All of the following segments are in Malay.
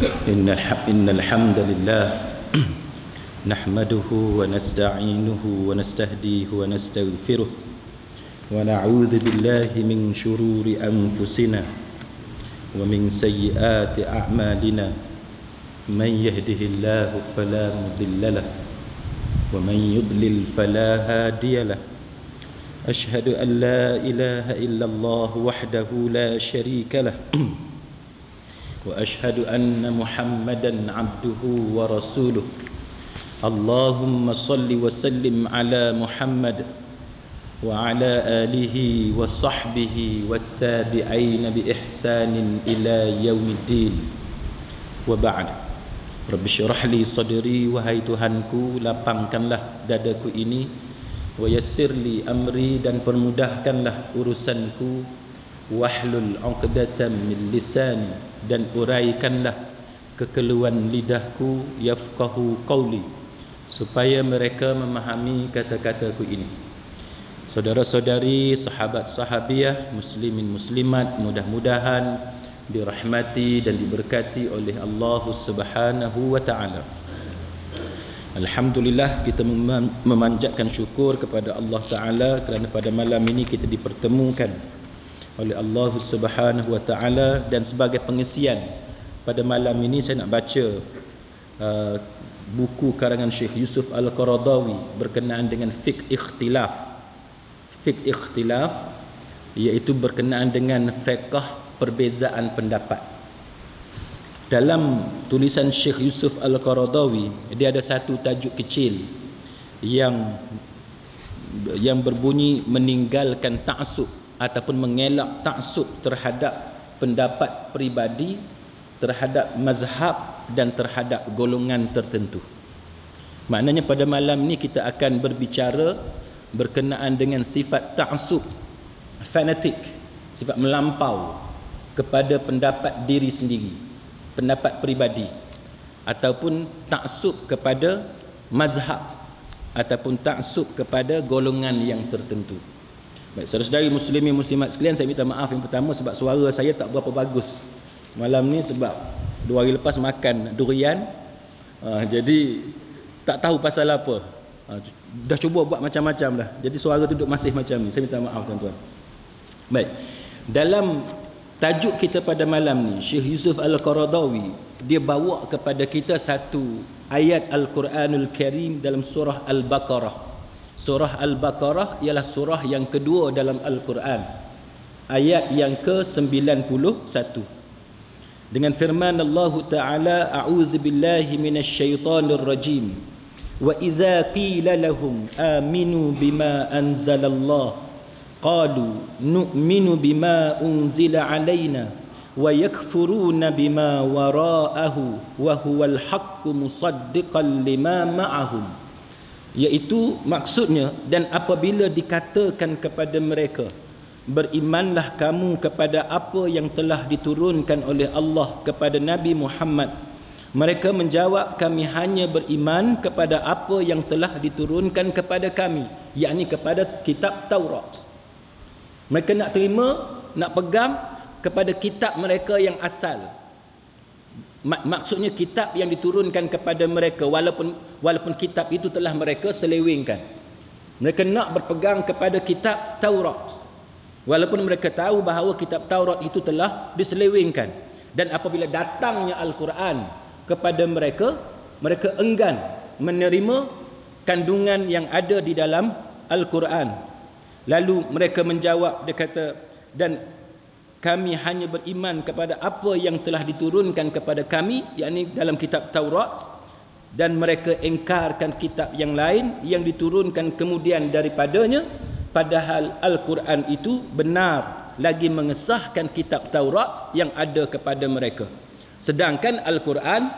إن الحمد لله نحمده ونستعينه ونستهديه ونستغفره ونعوذ بالله من شرور أنفسنا ومن سيئات أعمالنا من يهده الله فلا مضل له ومن يضلل فلا هادي له أشهد أن لا إله إلا الله وحده لا شريك له وأشهد أن محمدا عبده ورسوله اللهم صل وسلم على محمد وعلى آله وصحبه والتابعين بإحسان إلى يوم الدين وبعد رب اشرح لي صدري wahai Tuhanku lapangkanlah dadaku ini wa yassir li amri dan permudahkanlah urusanku wahlul 'uqdatam min lisani dan uraikanlah kekeluhan lidahku yafqahu qawli supaya mereka memahami kata-kataku ini. Saudara-saudari, sahabat sahabiah, muslimin muslimat, mudah-mudahan dirahmati dan diberkati oleh Allah Subhanahu wa taala. Alhamdulillah, kita memanjatkan syukur kepada Allah taala kerana pada malam ini kita dipertemukan oleh Allah Subhanahu wa taala, dan sebagai pengisian pada malam ini saya nak baca buku karangan Syekh Yusuf Al-Qaradawi berkenaan dengan fiqh ikhtilaf. Fiqh ikhtilaf iaitu berkenaan dengan fiqh perbezaan pendapat. Dalam tulisan Syekh Yusuf Al-Qaradawi, dia ada satu tajuk kecil yang berbunyi meninggalkan ta'assub ataupun mengelak ta'assub terhadap pendapat peribadi, terhadap mazhab dan terhadap golongan tertentu. Maknanya pada malam ni kita akan berbicara berkenaan dengan sifat ta'assub, fanatik, sifat melampau kepada pendapat diri sendiri, pendapat peribadi, ataupun ta'assub kepada mazhab, ataupun ta'assub kepada golongan yang tertentu. Baik, saudara-saudari muslimin muslimat sekalian, saya minta maaf yang pertama sebab suara saya tak berapa bagus malam ni sebab 2 hari lepas makan durian, jadi tak tahu pasal apa. Dah cuba buat macam-macam dah, jadi suara tu duduk masih macam ni. Saya minta maaf tuan-tuan. Baik, dalam tajuk kita pada malam ni, Syekh Yusuf Al-Qaradawi dia bawa kepada kita satu ayat Al-Quranul Karim dalam surah Al-Baqarah. Surah Al-Baqarah ialah surah yang kedua dalam Al-Quran, ayat yang ke-91, dengan firman Allah Ta'ala, a'udzu billahi minasyaitonir rajim, wa idza qila lahum aminu bima anzalallah qalu nu'minu bima unzila alaina wa yakfuruna bima wara'ahu wa huwal haqqu musaddiqan lima ma'ahum. Iaitu maksudnya, dan apabila dikatakan kepada mereka, berimanlah kamu kepada apa yang telah diturunkan oleh Allah kepada Nabi Muhammad, mereka menjawab, kami hanya beriman kepada apa yang telah diturunkan kepada kami, yakni kepada kitab Taurat. Mereka nak terima, nak pegang kepada kitab mereka yang asal. Maksudnya kitab yang diturunkan kepada mereka, walaupun kitab itu telah mereka selewengkan. Mereka nak berpegang kepada kitab Taurat walaupun mereka tahu bahawa kitab Taurat itu telah diselewengkan. Dan apabila datangnya Al-Quran kepada mereka, mereka enggan menerima kandungan yang ada di dalam Al-Quran. Lalu mereka menjawab, dia kata, dan kami hanya beriman kepada apa yang telah diturunkan kepada kami, yakni dalam kitab Taurat, dan mereka engkarkan kitab yang lain yang diturunkan kemudian daripadanya, padahal Al-Quran itu benar lagi mengesahkan kitab Taurat yang ada kepada mereka. Sedangkan Al-Quran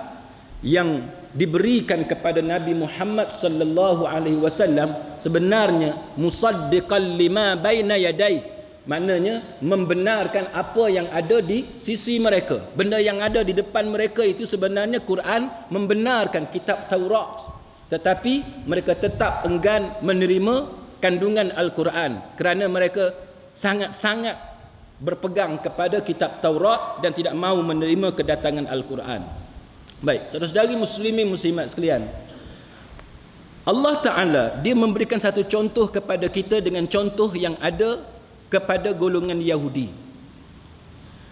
yang diberikan kepada Nabi Muhammad sallallahu alaihi wasallam sebenarnya musaddiqan lima baina yadai, maknanya membenarkan apa yang ada di sisi mereka. Benda yang ada di depan mereka itu sebenarnya Quran membenarkan kitab Taurat, tetapi mereka tetap enggan menerima kandungan Al-Quran kerana mereka sangat-sangat berpegang kepada kitab Taurat dan tidak mahu menerima kedatangan Al-Quran. Baik, saudara-saudari muslimin muslimat sekalian, Allah Ta'ala dia memberikan satu contoh kepada kita dengan contoh yang ada kepada golongan Yahudi.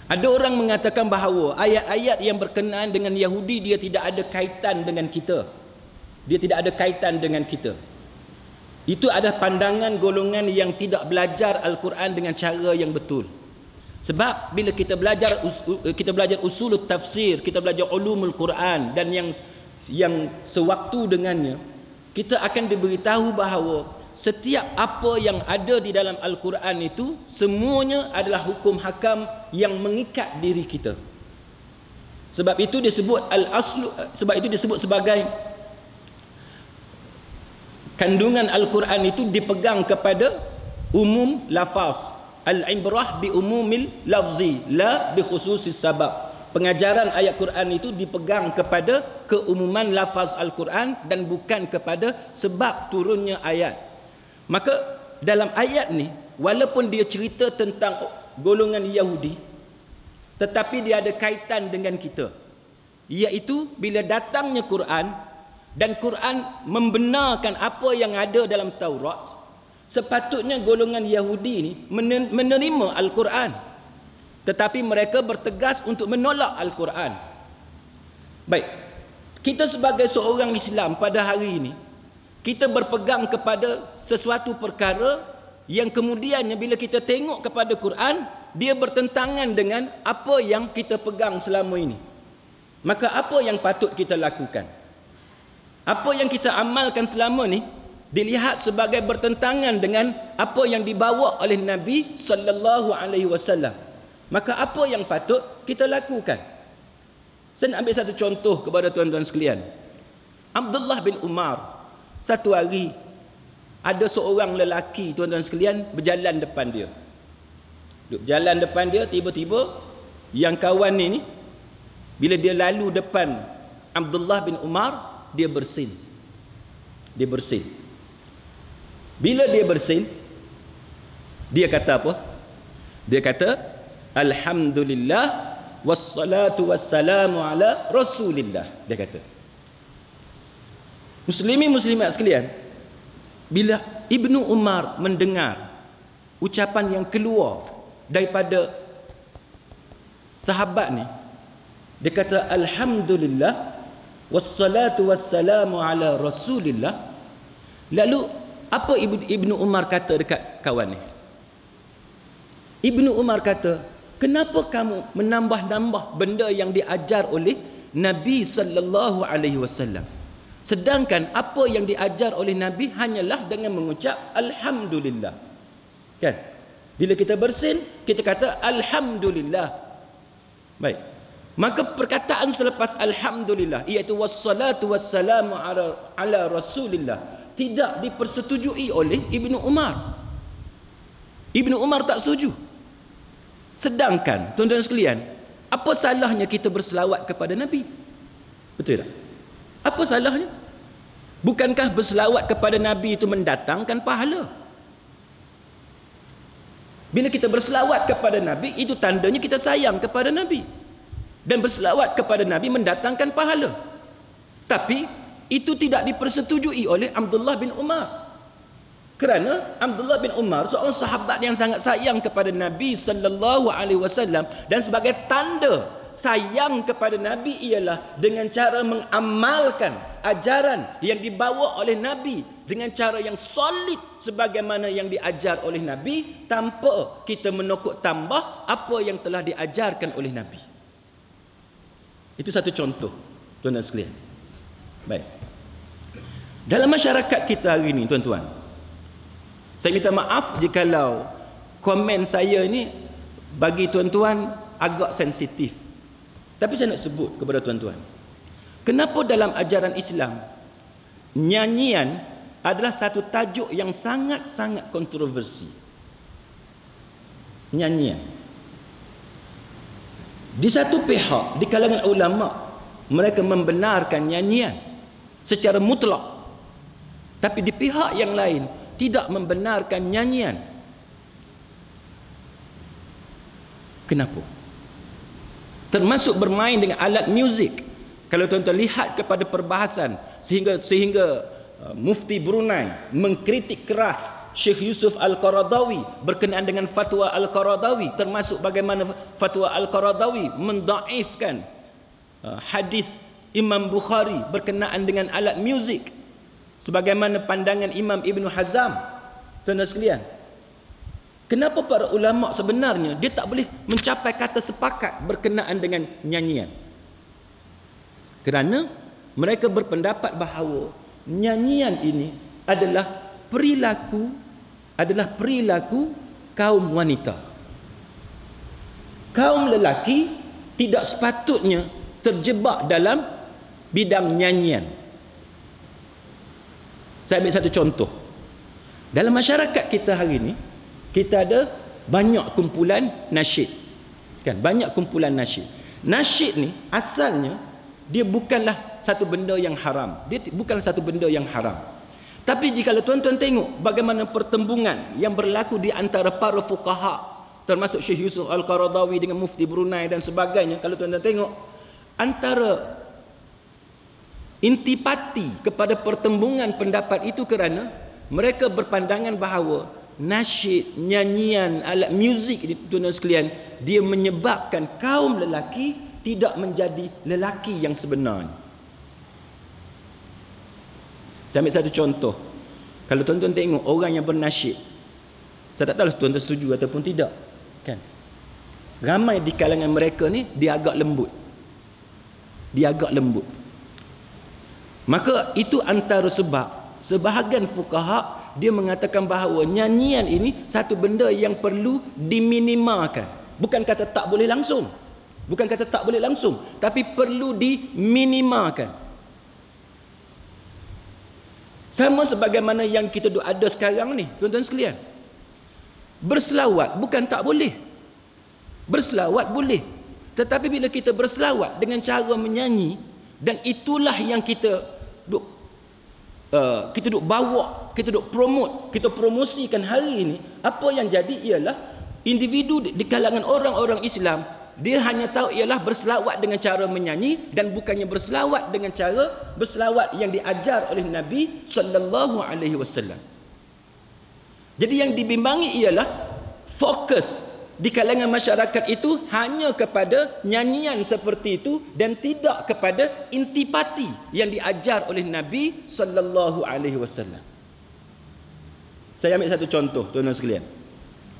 Ada orang mengatakan bahawa ayat-ayat yang berkenaan dengan Yahudi dia tidak ada kaitan dengan kita. Dia tidak ada kaitan dengan kita. Itu adalah pandangan golongan yang tidak belajar Al-Quran dengan cara yang betul. Sebab bila kita belajar usul tafsir, kita belajar ulumul Quran dan yang sewaktu dengannya, kita akan diberitahu bahawa setiap apa yang ada di dalam Al-Quran itu semuanya adalah hukum hakam yang mengikat diri kita. Sebab itu disebut sebagai kandungan Al-Quran itu dipegang kepada umum lafaz. Al-ibrah bi umumil lafzi la bi khususis sabab. Pengajaran ayat Quran itu dipegang kepada keumuman lafaz Al-Quran dan bukan kepada sebab turunnya ayat. Maka dalam ayat ni, walaupun dia cerita tentang golongan Yahudi, tetapi dia ada kaitan dengan kita. Iaitu bila datangnya Quran dan Quran membenarkan apa yang ada dalam Taurat, sepatutnya golongan Yahudi ni menerima Al-Quran, tetapi mereka bertegas untuk menolak Al-Quran. Baik, kita sebagai seorang Islam pada hari ini, kita berpegang kepada sesuatu perkara yang kemudiannya bila kita tengok kepada Quran, dia bertentangan dengan apa yang kita pegang selama ini. Maka apa yang patut kita lakukan? Apa yang kita amalkan selama ni dilihat sebagai bertentangan dengan apa yang dibawa oleh Nabi sallallahu alaihi wasallam. Maka apa yang patut kita lakukan? Saya nak ambil satu contoh kepada tuan-tuan sekalian. Abdullah bin Umar, satu hari ada seorang lelaki, tuan-tuan sekalian, berjalan depan dia. Duk jalan depan dia, tiba-tiba yang kawan ni bila dia lalu depan Abdullah bin Umar, dia bersin. Dia bersin. Bila dia bersin, dia kata apa? Dia kata, Alhamdulillah wassalatu wassalamu ala Rasulillah. Dia kata. Muslimin muslimat sekalian, bila Ibnu Umar mendengar ucapan yang keluar daripada sahabat ni, dia kata Alhamdulillah wassalatu wassalamu ala Rasulillah. Lalu apa Ibnu Umar kata dekat kawan ni? Ibnu Umar kata, kenapa kamu menambah-nambah benda yang diajar oleh Nabi sallallahu alaihi wasallam? Sedangkan apa yang diajar oleh Nabi hanyalah dengan mengucap Alhamdulillah. Kan? Bila kita bersin, kita kata Alhamdulillah. Baik. Maka perkataan selepas Alhamdulillah, iaitu wassalatu wassalamu ala Rasulillah, tidak dipersetujui oleh Ibnu Umar. Ibnu Umar tak setuju. Sedangkan, tuan-tuan sekalian, apa salahnya kita berselawat kepada Nabi? Betul tak? Apa salahnya? Bukankah berselawat kepada Nabi itu mendatangkan pahala? Bila kita berselawat kepada Nabi, itu tandanya kita sayang kepada Nabi. Dan berselawat kepada Nabi mendatangkan pahala. Tapi itu tidak dipersetujui oleh Abdullah bin Umar. Kerana Abdullah bin Umar seorang sahabat yang sangat sayang kepada Nabi sallallahu alaihi wasallam, dan sebagai tanda sayang kepada Nabi ialah dengan cara mengamalkan ajaran yang dibawa oleh Nabi dengan cara yang solid sebagaimana yang diajar oleh Nabi, tanpa kita menokok tambah apa yang telah diajarkan oleh Nabi. Itu satu contoh, tuan-tuan sekalian. Baik. Dalam masyarakat kita hari ini, tuan-tuan, saya minta maaf jikalau komen saya ni bagi tuan-tuan agak sensitif. Tapi saya nak sebut kepada tuan-tuan, kenapa dalam ajaran Islam nyanyian adalah satu tajuk yang sangat-sangat kontroversi. Nyanyian. Di satu pihak, di kalangan ulama, mereka membenarkan nyanyian secara mutlak. Tapi di pihak yang lain, tidak membenarkan nyanyian. Kenapa? Termasuk bermain dengan alat muzik. Kalau tuan-tuan lihat kepada perbahasan sehingga Mufti Brunei mengkritik keras Syekh Yusuf Al-Qaradawi berkenaan dengan fatwa Al-Qaradawi, termasuk bagaimana fatwa Al-Qaradawi mendaifkan hadis Imam Bukhari berkenaan dengan alat muzik, sebagaimana pandangan Imam Ibn Hazm. Tuan-tuan sekalian, kenapa para ulama sebenarnya dia tak boleh mencapai kata sepakat berkenaan dengan nyanyian? Kerana mereka berpendapat bahawa nyanyian ini adalah perilaku kaum wanita. Kaum lelaki tidak sepatutnya terjebak dalam bidang nyanyian. Saya ambil satu contoh. Dalam masyarakat kita hari ini, kita ada banyak kumpulan nasyid. Kan? Banyak kumpulan nasyid. Nasyid ni asalnya dia bukanlah satu benda yang haram. Dia bukanlah satu benda yang haram. Tapi jika tuan-tuan tengok bagaimana pertembungan yang berlaku di antara para fuqaha, termasuk Syekh Yusuf Al-Qaradawi dengan Mufti Brunei dan sebagainya, kalau tuan-tuan tengok antara intipati kepada pertembungan pendapat itu kerana mereka berpandangan bahawa nasyid, nyanyian, alat muzik ini, tuan-tuan sekalian, dia menyebabkan kaum lelaki tidak menjadi lelaki yang sebenarnya. Saya ambil satu contoh. Kalau tuan-tuan tengok orang yang bernasyid, saya tak tahu tuan-tuan setuju ataupun tidak, kan? Ramai di kalangan mereka ni dia agak lembut. Maka itu antara sebab sebahagian fuqaha dia mengatakan bahawa nyanyian ini satu benda yang perlu diminimalkan. Bukan kata tak boleh langsung, tapi perlu diminimalkan. Sama sebagaimana yang kita ada sekarang ni, tuan-tuan sekalian. Berselawat bukan tak boleh. Berselawat boleh. Tetapi bila kita berselawat dengan cara menyanyi, dan itulah yang kita duk bawa, kita duk promote, kita promosikan hari ini, apa yang jadi ialah individu di kalangan orang-orang Islam, dia hanya tahu ialah berselawat dengan cara menyanyi dan bukannya berselawat dengan cara berselawat yang diajar oleh Nabi sallallahu alaihi wasallam. Jadi yang dibimbangi ialah fokus di kalangan masyarakat itu hanya kepada nyanyian seperti itu dan tidak kepada intipati yang diajar oleh Nabi sallallahu alaihi wasallam. Saya ambil satu contoh, tuan-tuan sekalian.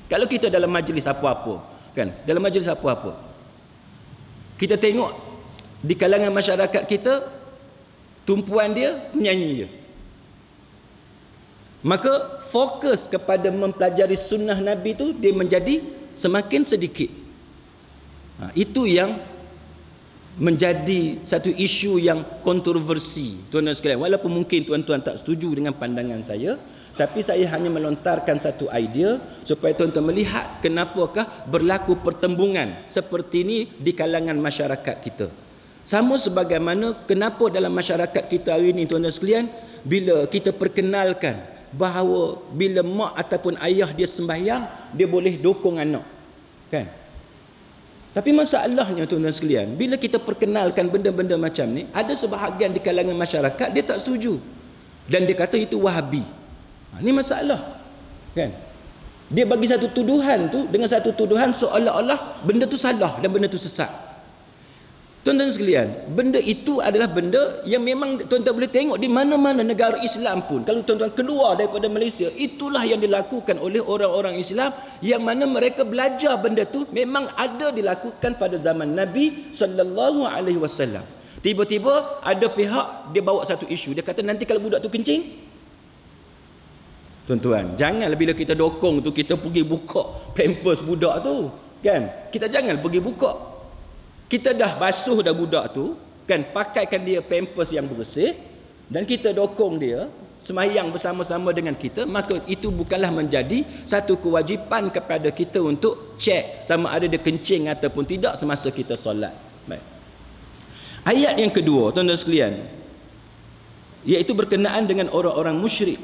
Kalau kita dalam majlis apa-apa, kan? Dalam majlis apa-apa, kita tengok di kalangan masyarakat kita tumpuan dia menyanyi je. Maka fokus kepada mempelajari sunnah Nabi tu dia menjadi semakin sedikit. Itu yang menjadi satu isu yang kontroversi, tuan-tuan sekalian. Walaupun mungkin tuan-tuan tak setuju dengan pandangan saya, tapi saya hanya melontarkan satu idea supaya tuan-tuan melihat kenapakah berlaku pertembungan seperti ini di kalangan masyarakat kita. Sama sebagaimana kenapa dalam masyarakat kita hari ini, tuan-tuan sekalian, bila kita perkenalkan bahawa bila mak ataupun ayah dia sembahyang, dia boleh dokong anak, kan? Tapi masalahnya, tuan-tuan sekalian, bila kita perkenalkan benda-benda macam ni, ada sebahagian di kalangan masyarakat dia tak setuju dan dia kata itu Wahabi. Ini masalah, kan? Dia bagi satu tuduhan tu dengan satu tuduhan seolah-olah benda tu salah dan benda tu sesat. Tuan-tuan sekalian, benda itu adalah benda yang memang tuan-tuan boleh tengok di mana-mana negara Islam pun. Kalau tuan-tuan keluar daripada Malaysia, itulah yang dilakukan oleh orang-orang Islam yang mana mereka belajar benda tu memang ada dilakukan pada zaman Nabi sallallahu alaihi wasallam. Tiba-tiba ada pihak dia bawa satu isu, dia kata nanti kalau budak tu kencing, tuan-tuan, janganlah bila kita dokong tu kita pergi buka pampers budak tu, kan? Kita jangan pergi buka. Kita dah basuh dah budak tu, kan, pakaikan dia pampers yang bersih dan kita dokong dia sembahyang bersama-sama dengan kita, maka itu bukanlah menjadi satu kewajipan kepada kita untuk cek sama ada dia kencing ataupun tidak semasa kita solat. Baik. Ayat yang kedua, tuan-tuan sekalian, iaitu berkenaan dengan orang-orang musyrik,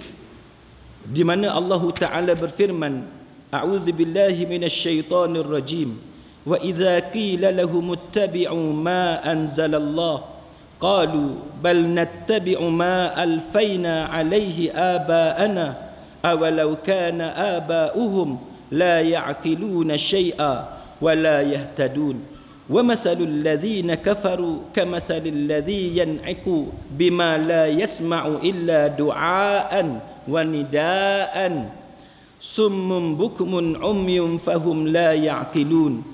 di mana Allah Taala berfirman, a'udzubillahi minasyaitonir rajim, wa idza qila lahum ittabi'u ma anzalallah qalu bal nattabi'u ma alfayna alaihi aba'ana awalau kana aba'uhum la ya'qiluna syai'a wa la yahtadun wa mathalul ladzina kafaru kamathalil ladzi yan'iqu bima la yasma'u illa du'aan wa nidaan summum bukmun umyum fahum la ya'qilun.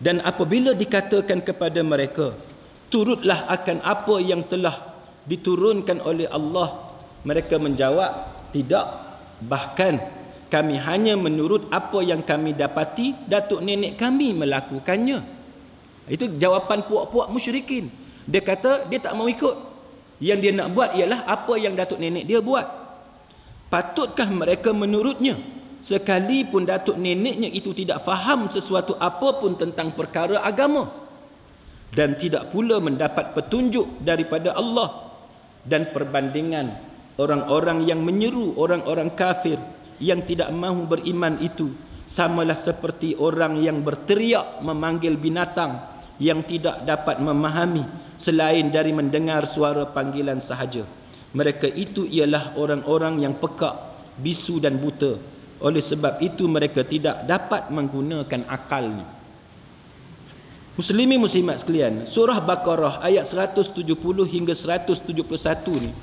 Dan apabila dikatakan kepada mereka, turutlah akan apa yang telah diturunkan oleh Allah, mereka menjawab, tidak, bahkan kami hanya menurut apa yang kami dapati datuk nenek kami melakukannya. Itu jawapan puak-puak musyrikin. Dia kata dia tak mau ikut. Yang dia nak buat ialah apa yang datuk nenek dia buat. Patutkah mereka menurutnya sekalipun datuk neneknya itu tidak faham sesuatu apapun tentang perkara agama dan tidak pula mendapat petunjuk daripada Allah? Dan perbandingan orang-orang yang menyeru orang-orang kafir yang tidak mahu beriman itu samalah seperti orang yang berteriak memanggil binatang yang tidak dapat memahami selain dari mendengar suara panggilan sahaja. Mereka itu ialah orang-orang yang pekak, bisu dan buta. Oleh sebab itu mereka tidak dapat menggunakan akalnya. Muslimin muslimat sekalian, surah Baqarah ayat 170 hingga 171 ni,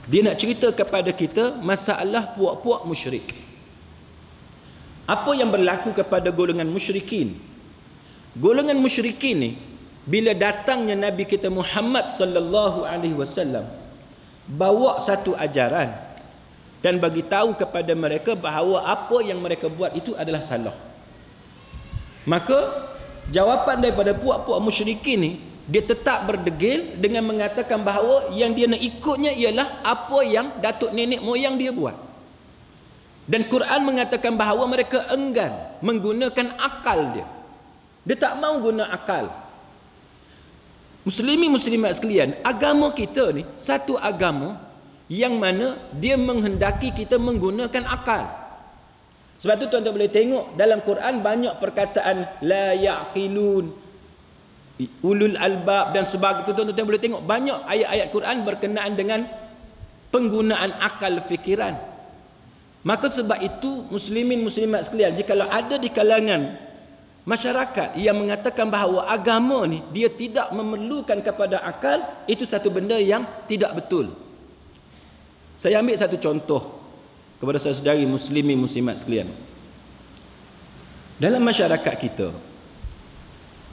dia nak cerita kepada kita masalah puak-puak musyrik. Apa yang berlaku kepada golongan musyrikin? Golongan musyrikin ni, bila datangnya Nabi kita Muhammad sallallahu alaihi wasallam bawa satu ajaran dan bagi tahu kepada mereka bahawa apa yang mereka buat itu adalah salah, maka jawapan daripada puak-puak musyrikin ni, dia tetap berdegil dengan mengatakan bahawa yang dia nak ikutnya ialah apa yang datuk nenek moyang dia buat. Dan Quran mengatakan bahawa mereka enggan menggunakan akal dia. Dia tak mau guna akal. Muslimin muslimat sekalian, agama kita ni satu agama yang mana dia menghendaki kita menggunakan akal. Sebab tu tuan-tuan boleh tengok dalam Quran banyak perkataan la yaqilun, ulul albab dan sebagainya. Tuan-tuan boleh tengok banyak ayat-ayat Quran berkenaan dengan penggunaan akal fikiran. Maka sebab itu muslimin muslimat sekalian, jikalau ada di kalangan masyarakat yang mengatakan bahawa agama ni dia tidak memerlukan kepada akal, itu satu benda yang tidak betul. Saya ambil satu contoh kepada saudara-saudari muslimin muslimat sekalian. Dalam masyarakat kita,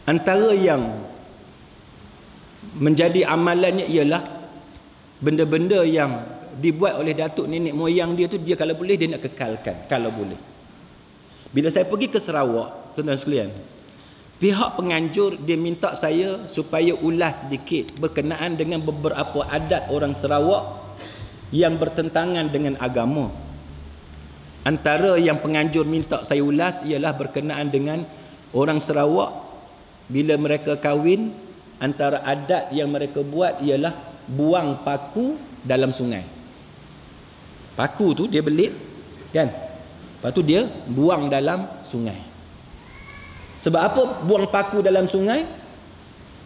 antara yang menjadi amalannya ialah benda-benda yang dibuat oleh datuk nenek moyang dia tu, dia kalau boleh dia nak kekalkan, kalau boleh. Bila saya pergi ke Sarawak, tuan-tuan sekalian, pihak penganjur dia minta saya supaya ulas sedikit berkenaan dengan beberapa adat orang Sarawak yang bertentangan dengan agama. Antara yang penganjur minta saya ulas ialah berkenaan dengan orang Sarawak bila mereka kahwin, antara adat yang mereka buat ialah buang paku dalam sungai. Paku tu dia belit kan, lepas tu dia buang dalam sungai. Sebab apa buang paku dalam sungai?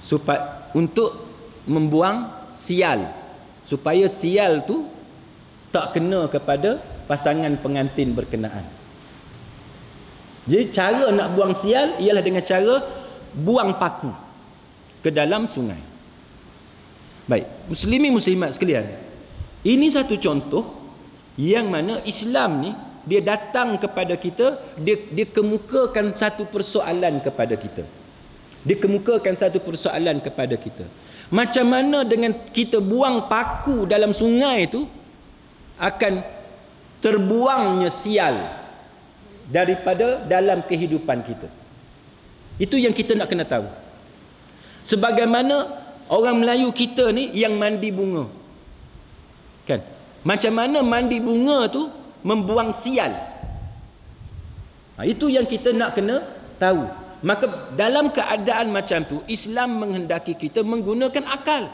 Supaya untuk membuang sial, supaya sial tu tak kena kepada pasangan pengantin berkenaan. Jadi cara nak buang sial ialah dengan cara buang paku ke dalam sungai. Baik, muslimin muslimat sekalian, ini satu contoh yang mana Islam ni dia datang kepada kita, dia kemukakan satu persoalan kepada kita. Dia kemukakan satu persoalan kepada kita. Macam mana dengan kita buang paku dalam sungai itu akan terbuangnya sial daripada dalam kehidupan kita. Itu yang kita nak kena tahu. Sebagaimana orang Melayu kita ni yang mandi bunga. Kan? Macam mana mandi bunga tu membuang sial. Itu yang kita nak kena tahu. Maka dalam keadaan macam tu, Islam menghendaki kita menggunakan akal.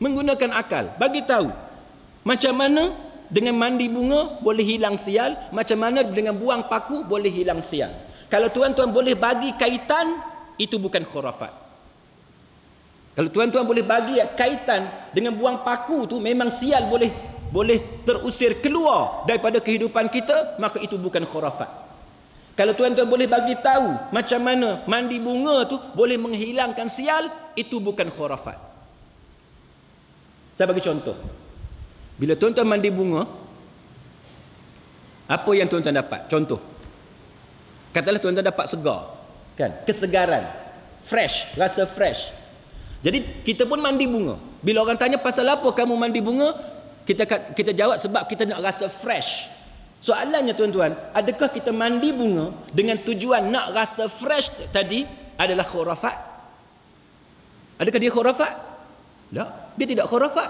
Menggunakan akal. Bagi tahu macam mana dengan mandi bunga boleh hilang sial, macam mana dengan buang paku boleh hilang sial. Kalau tuan-tuan boleh bagi kaitan, itu bukan khurafat. Kalau tuan-tuan boleh bagi kaitan dengan buang paku tu, memang sial boleh terusir keluar daripada kehidupan kita, maka itu bukan khurafat. Kalau tuan-tuan boleh bagi tahu macam mana mandi bunga tu boleh menghilangkan sial, itu bukan khurafat. Saya bagi contoh. Bila tuan-tuan mandi bunga, apa yang tuan-tuan dapat? Contoh. Katalah tuan-tuan dapat segar, kan? Kesegaran, fresh, rasa fresh. Jadi kita pun mandi bunga. Bila orang tanya pasal apa kamu mandi bunga, kita jawab sebab kita nak rasa fresh. Soalannya tuan-tuan, adakah kita mandi bunga dengan tujuan nak rasa fresh tadi adalah khurafat? Adakah dia khurafat? Tak, dia tidak khurafat.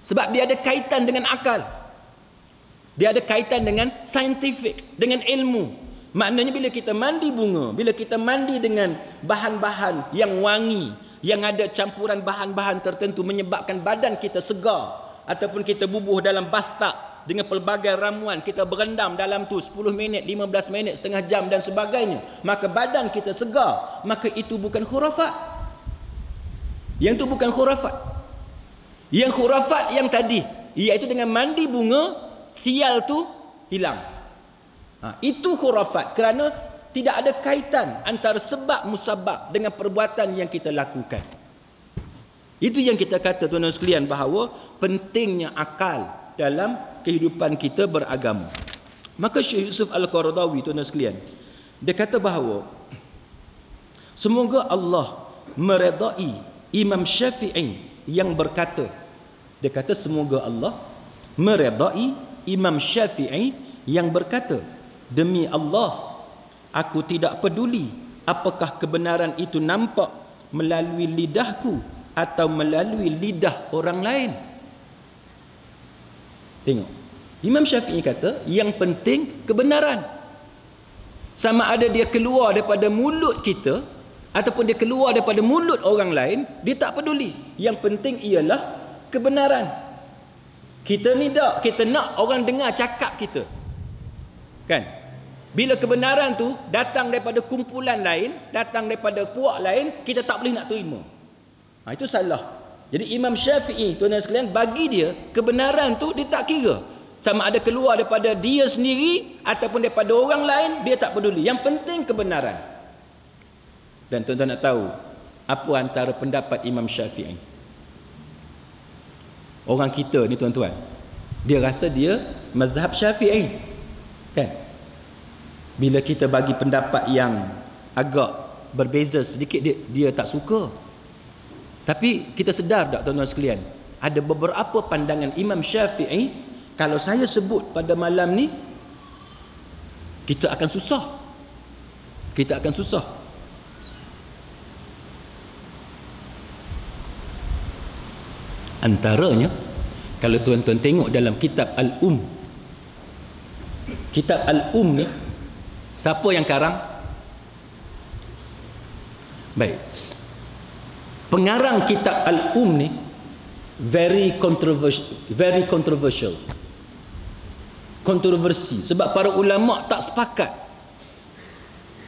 Sebab dia ada kaitan dengan akal. Dia ada kaitan dengan saintifik, dengan ilmu. Maknanya bila kita mandi bunga, bila kita mandi dengan bahan-bahan yang wangi, yang ada campuran bahan-bahan tertentu menyebabkan badan kita segar, ataupun kita bubuh dalam bathtub dengan pelbagai ramuan, kita berendam dalam tu 10 minit, 15 minit, setengah jam dan sebagainya, maka badan kita segar, maka itu bukan khurafat. Yang itu bukan khurafat. Yang khurafat yang tadi, iaitu dengan mandi bunga, sial tu hilang. Itu khurafat, kerana tidak ada kaitan antara sebab musabab dengan perbuatan yang kita lakukan. Itu yang kita kata tuan-tuan sekalian, bahawa pentingnya akal dalam kehidupan kita beragama. Maka Syekh Yusuf Al-Qaradawi tuan-tuan sekalian, dia kata bahawa semoga Allah meredai Imam Syafi'i yang berkata, dia kata semoga Allah meredai Imam Syafi'i yang berkata, demi Allah, aku tidak peduli apakah kebenaran itu nampak melalui lidahku atau melalui lidah orang lain. Tengok, Imam Syafi'i kata yang penting kebenaran. Sama ada dia keluar daripada mulut kita ataupun dia keluar daripada mulut orang lain, dia tak peduli. Yang penting ialah kebenaran. Kita ni tak, kita nak orang dengar cakap kita, kan? Bila kebenaran tu datang daripada kumpulan lain, datang daripada puak lain, kita tak boleh nak terima. Itu salah. Jadi Imam Syafi'i tuan-tuan sekalian, bagi dia kebenaran tu dia tak kira sama ada keluar daripada dia sendiri ataupun daripada orang lain, dia tak peduli. Yang penting kebenaran. Dan tuan-tuan nak tahu apa antara pendapat Imam Syafi'i? Orang kita ni tuan-tuan, dia rasa dia mazhab Syafi'i, kan? Bila kita bagi pendapat yang agak berbeza sedikit, dia tak suka. Tapi kita sedar tak tuan-tuan sekalian, ada beberapa pandangan Imam Syafi'i, kalau saya sebut pada malam ni, kita akan susah. Kita akan susah. Antaranya, kalau tuan-tuan tengok dalam kitab Al-Um. Kitab Al-Um ni, siapa yang karang? Baik. Pengarang kitab Al-Um ni very controversial. Kontroversi sebab para ulama tak sepakat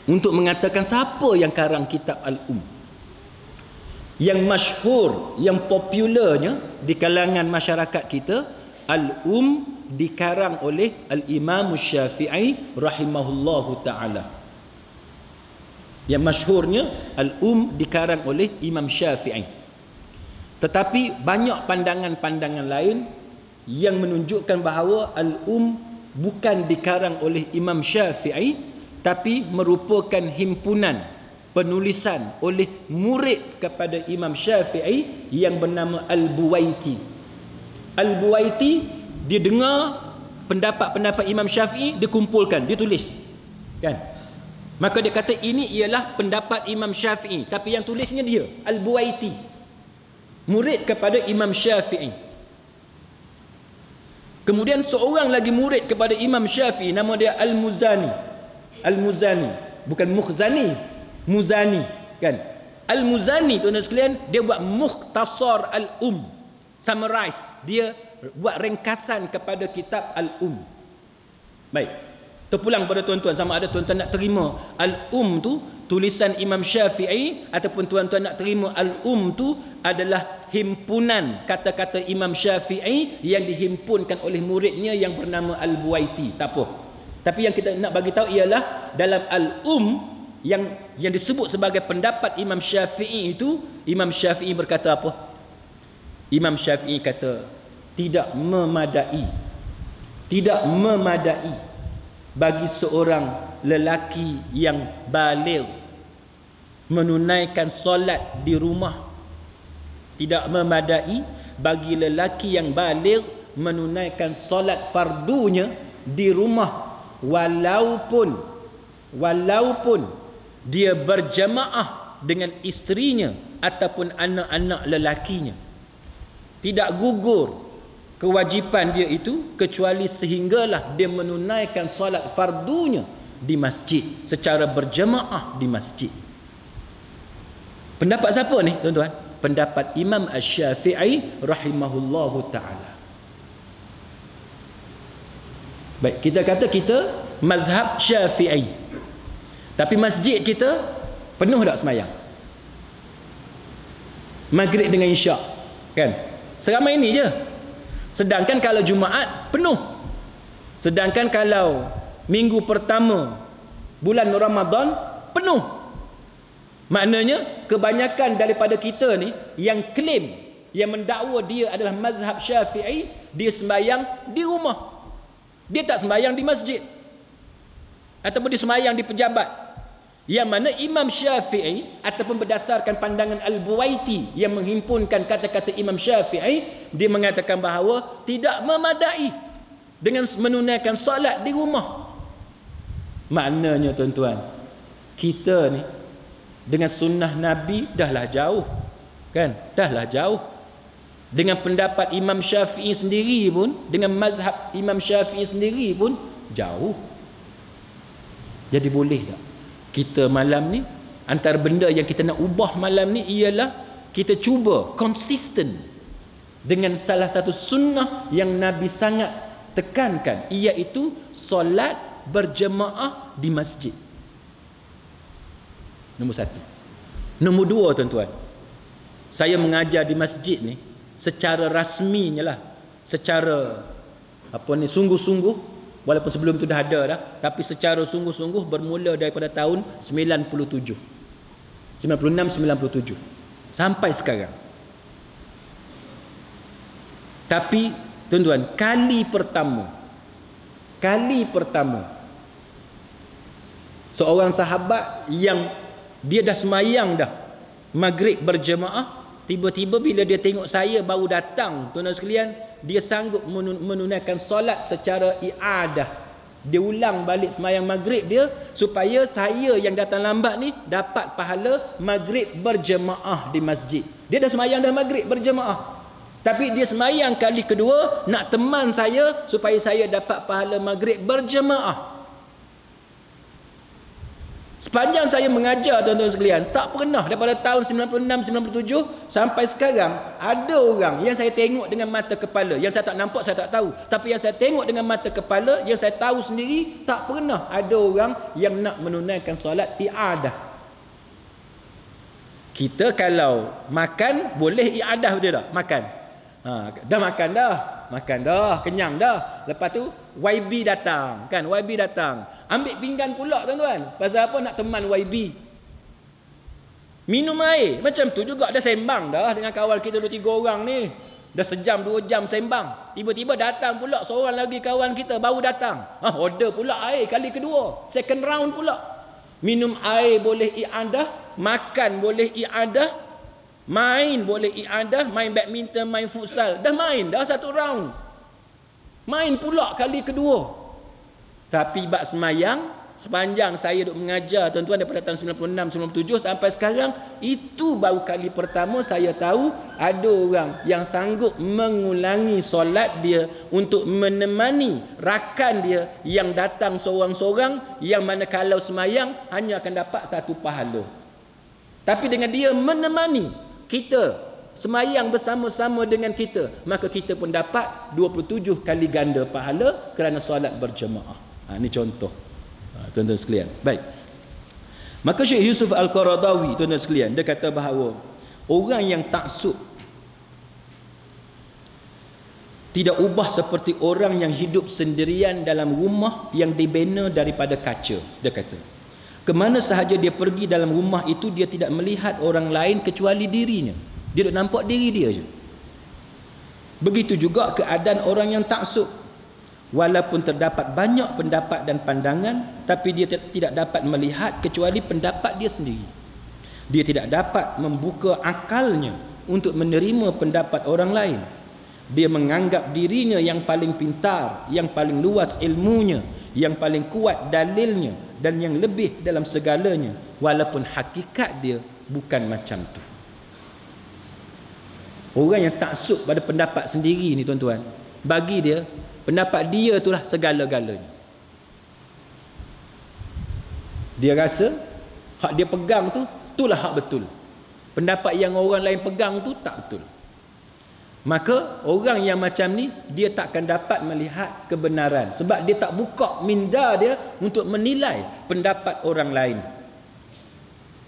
untuk mengatakan siapa yang karang kitab Al-Um. Yang masyhur, yang popularnya di kalangan masyarakat kita, Al-Um dikarang oleh Al-Imam Syafi'i rahimahullahu ta'ala. Yang masyhurnya Al-Um dikarang oleh Imam Syafi'i. Tetapi banyak pandangan-pandangan lain yang menunjukkan bahawa Al-Um bukan dikarang oleh Imam Syafi'i, tapi merupakan himpunan penulisan oleh murid kepada Imam Syafi'i yang bernama Al-Buwaiti. Al-Buwaiti, dia dengar pendapat-pendapat Imam Syafi'i, dia kumpulkan, dia tulis, kan? Maka dia kata ini ialah pendapat Imam Syafi'i, tapi yang tulisnya dia, Al-Buwaiti, murid kepada Imam Syafi'i. Kemudian seorang lagi murid kepada Imam Syafi'i, nama dia Al-Muzani. Al-Muzani, bukan Mukhzani, Muzani, kan? Al-Muzani tuan-tuan sekalian, dia buat Mukhtasar Al-Um, summarize, dia buat ringkasan kepada kitab Al-Um. Baik. Terpulang pada tuan-tuan, sama ada tuan-tuan nak terima tu tulisan Imam Syafi'i, ataupun tuan-tuan nak terima tu adalah himpunan kata-kata Imam Syafi'i yang dihimpunkan oleh muridnya yang bernama Al-Buwaiti. Tak apa. Tapi yang kita nak bagi tahu ialah dalam yang disebut sebagai pendapat Imam Syafi'i itu, Imam Syafi'i berkata apa? Imam Syafi'i kata tidak memadai bagi seorang lelaki yang baligh menunaikan solat di rumah. Tidak memadai bagi lelaki yang baligh menunaikan solat fardunya di rumah, walaupun dia berjamaah dengan isterinya ataupun anak-anak lelakinya. Tidak gugur kewajipan dia itu kecuali sehinggalah dia menunaikan solat fardunya di masjid secara berjemaah di masjid. Pendapat siapa ni tuan-tuan? Pendapat Imam Asy-Syafi'i rahimahullahu ta'ala. Baik, kita kata kita mazhab Syafi'i, tapi masjid kita penuh tak semayang? Maghrib dengan isyak, kan? Seramai ini je. Sedangkan kalau Jumaat penuh. Sedangkan kalau minggu pertama bulan Ramadan penuh. Maknanya kebanyakan daripada kita ni yang klaim, yang mendakwa dia adalah mazhab Syafi'i, dia sembahyang di rumah. Dia tak sembahyang di masjid, ataupun dia sembahyang di pejabat. Yang mana Imam Syafi'i, ataupun berdasarkan pandangan Al-Buwaiti yang menghimpunkan kata-kata Imam Syafi'i, dia mengatakan bahawa tidak memadai dengan menunaikan solat di rumah. Maknanya tuan-tuan, kita ni dengan sunnah Nabi dahlah jauh, kan? Dahlah jauh. Dengan pendapat Imam Syafi'i sendiri pun, dengan mazhab Imam Syafi'i sendiri pun jauh. Jadi boleh tak kita malam ni, antara benda yang kita nak ubah malam ni ialah kita cuba konsisten dengan salah satu sunnah yang Nabi sangat tekankan, iaitu solat berjemaah di masjid. Nombor satu. Nombor dua tuan-tuan, saya mengajar di masjid ni secara rasminya lah, secara sungguh-sungguh. Walaupun sebelum tu dah ada dah, tapi secara sungguh-sungguh bermula daripada tahun 97. 96-97 sampai sekarang. Tapi tuan-tuan, kali pertama seorang sahabat yang dia dah semayang dah maghrib berjemaah, tiba-tiba bila dia tengok saya baru datang, tuan-tuan sekalian, dia sanggup menunaikan solat secara i'adah. Dia ulang balik semayang maghrib dia, supaya saya yang datang lambat ni dapat pahala maghrib berjemaah di masjid. Dia dah semayang dah maghrib berjemaah, tapi dia semayang kali kedua nak teman saya supaya saya dapat pahala maghrib berjemaah. Sepanjang saya mengajar tuan-tuan sekalian, tak pernah daripada tahun 96-97 sampai sekarang ada orang yang saya tengok dengan mata kepala, yang saya tak nampak, saya tak tahu, tapi yang saya tengok dengan mata kepala, yang saya tahu sendiri, tak pernah ada orang yang nak menunaikan solat i'adah. Kita kalau makan boleh i'adah, betul tak? Makan. Dah makan dah, kenyang dah. Lepas tu YB datang, kan? YB datang, ambil pinggan pula tuan-tuan. Pasal apa? Nak teman YB. Minum air, macam tu juga. Dah sembang dah dengan kawan kita 2-3 orang ni. Dah sejam 2 jam sembang. Tiba-tiba datang pula seorang lagi kawan kita baru datang. Order pula air kali kedua, second round pula. Minum air boleh i'adah, makan boleh i'adah, main boleh i'adah, main badminton, main futsal, dah main dah 1 round, main pula kali kedua. Tapi bab semayang, sepanjang saya duk mengajar tuan-tuan daripada tahun 96-97 sampai sekarang, itu baru kali pertama saya tahu ada orang yang sanggup mengulangi solat dia untuk menemani rakan dia yang datang seorang-seorang, yang mana kalau semayang hanya akan dapat 1 pahala. Tapi dengan dia menemani kita, semayang bersama-sama dengan kita, maka kita pun dapat 27 kali ganda pahala kerana solat berjemaah. Ini contoh. Tuan-tuan sekalian. Baik. Maka Syekh Yusuf Al-Qaradawi, tuan-tuan sekalian, dia kata bahawa orang yang taksub tidak ubah seperti orang yang hidup sendirian dalam rumah yang dibina daripada kaca. Dia kata, kemana sahaja dia pergi dalam rumah itu, dia tidak melihat orang lain kecuali dirinya. Dia tak nampak diri dia je. Begitu juga keadaan orang yang taksub. Walaupun terdapat banyak pendapat dan pandangan, tapi dia tidak dapat melihat kecuali pendapat dia sendiri. Dia tidak dapat membuka akalnya untuk menerima pendapat orang lain. Dia menganggap dirinya yang paling pintar, yang paling luas ilmunya, yang paling kuat dalilnya, dan yang lebih dalam segalanya, walaupun hakikat dia bukan macam tu. Orang yang taksub pada pendapat sendiri ni, tuan-tuan, bagi dia pendapat dia itulah segala-galanya. Dia rasa hak dia pegang tu, itulah hak betul. Pendapat yang orang lain pegang tu tak betul. Maka orang yang macam ni, dia takkan dapat melihat kebenaran, sebab dia tak buka minda dia untuk menilai pendapat orang lain.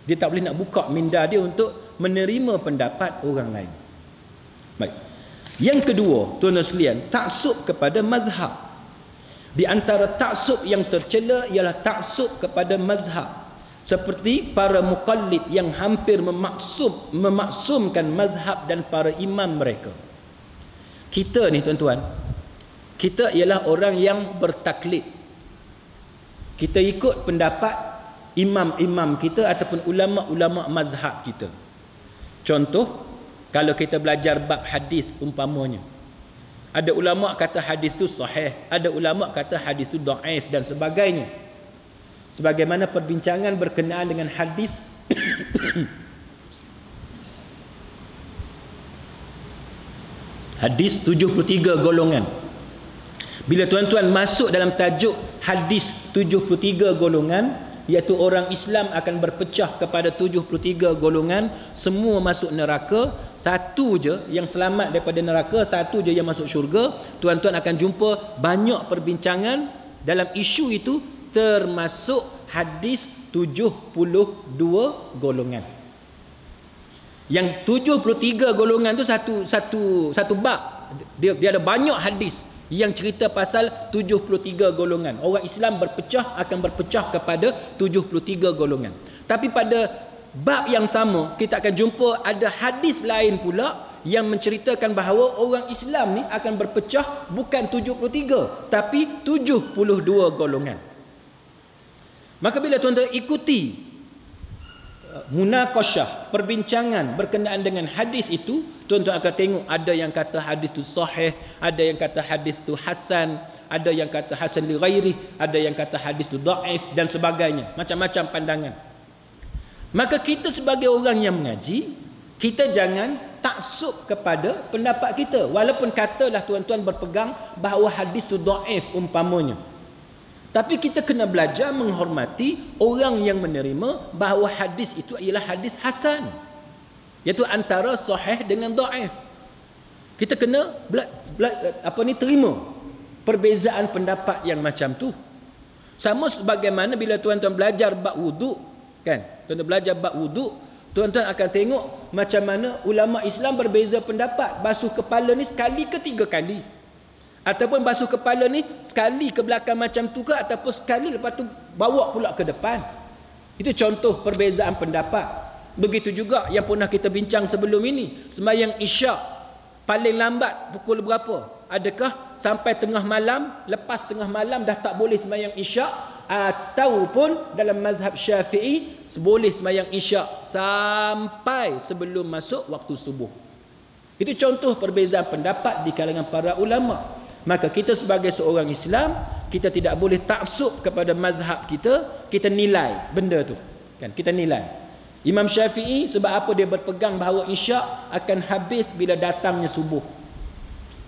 Dia tak boleh nak buka minda dia untuk menerima pendapat orang lain. Baik. Yang kedua, tuan-tuan sekalian, taksub kepada mazhab. Di antara taksub yang tercela ialah taksub kepada mazhab. Seperti para muqallid yang hampir memaksumkan mazhab dan para imam mereka. Kita ni, tuan-tuan, kita ialah orang yang bertaklid. Kita ikut pendapat imam-imam kita ataupun ulama-ulama mazhab kita. Contoh, kalau kita belajar bab hadis umpamanya, ada ulama kata hadis tu sahih, ada ulama kata hadis tu dhaif dan sebagainya. Sebagaimana perbincangan berkenaan dengan hadis hadis 73 golongan. Bila tuan-tuan masuk dalam tajuk hadis 73 golongan, iaitu orang Islam akan berpecah kepada 73 golongan, semua masuk neraka, satu je yang selamat daripada neraka, satu je yang masuk syurga. Tuan-tuan akan jumpa banyak perbincangan dalam isu itu, termasuk hadis 72 golongan. Yang 73 golongan tu satu bab. Dia ada banyak hadis yang cerita pasal 73 golongan. Orang Islam akan berpecah kepada 73 golongan. Tapi pada bab yang sama, kita akan jumpa ada hadis lain pula yang menceritakan bahawa orang Islam ni akan berpecah bukan 73, tapi 72 golongan. Maka bila tuan-tuan ikuti munaqasyah, perbincangan berkenaan dengan hadis itu, tuan-tuan akan tengok ada yang kata hadis tu sahih, ada yang kata hadis tu hasan, ada yang kata hasan li ghairi, ada yang kata hadis tu dhaif dan sebagainya. Macam-macam pandangan. Maka kita sebagai orang yang mengaji, kita jangan taksub kepada pendapat kita, walaupun katalah tuan-tuan berpegang bahawa hadis tu dhaif umpamanya. Tapi kita kena belajar menghormati orang yang menerima bahawa hadis itu ialah hadis hasan, iaitu antara sahih dengan dhaif. Kita kena terima perbezaan pendapat yang macam tu. Sama sebagaimana bila tuan-tuan belajar bab wuduk, kan? Tuan-tuan belajar bab wuduk, tuan-tuan akan tengok macam mana ulama Islam berbeza pendapat. Basuh kepala ni sekali ke 3 kali? Ataupun basuh kepala ni sekali ke belakang macam tu ke, ataupun sekali lepas tu bawa pula ke depan. Itu contoh perbezaan pendapat. Begitu juga yang pernah kita bincang sebelum ini, sembahyang isyak paling lambat pukul berapa? Adakah sampai tengah malam, lepas tengah malam dah tak boleh sembahyang isyak, ataupun dalam mazhab Syafi'i boleh sembahyang isyak sampai sebelum masuk waktu subuh. Itu contoh perbezaan pendapat di kalangan para ulama. Maka kita sebagai seorang Islam, kita tidak boleh taksub kepada mazhab kita, kita nilai benda tu. Kan, kita nilai. Imam Syafi'i sebab apa dia berpegang bahawa isyak akan habis bila datangnya subuh.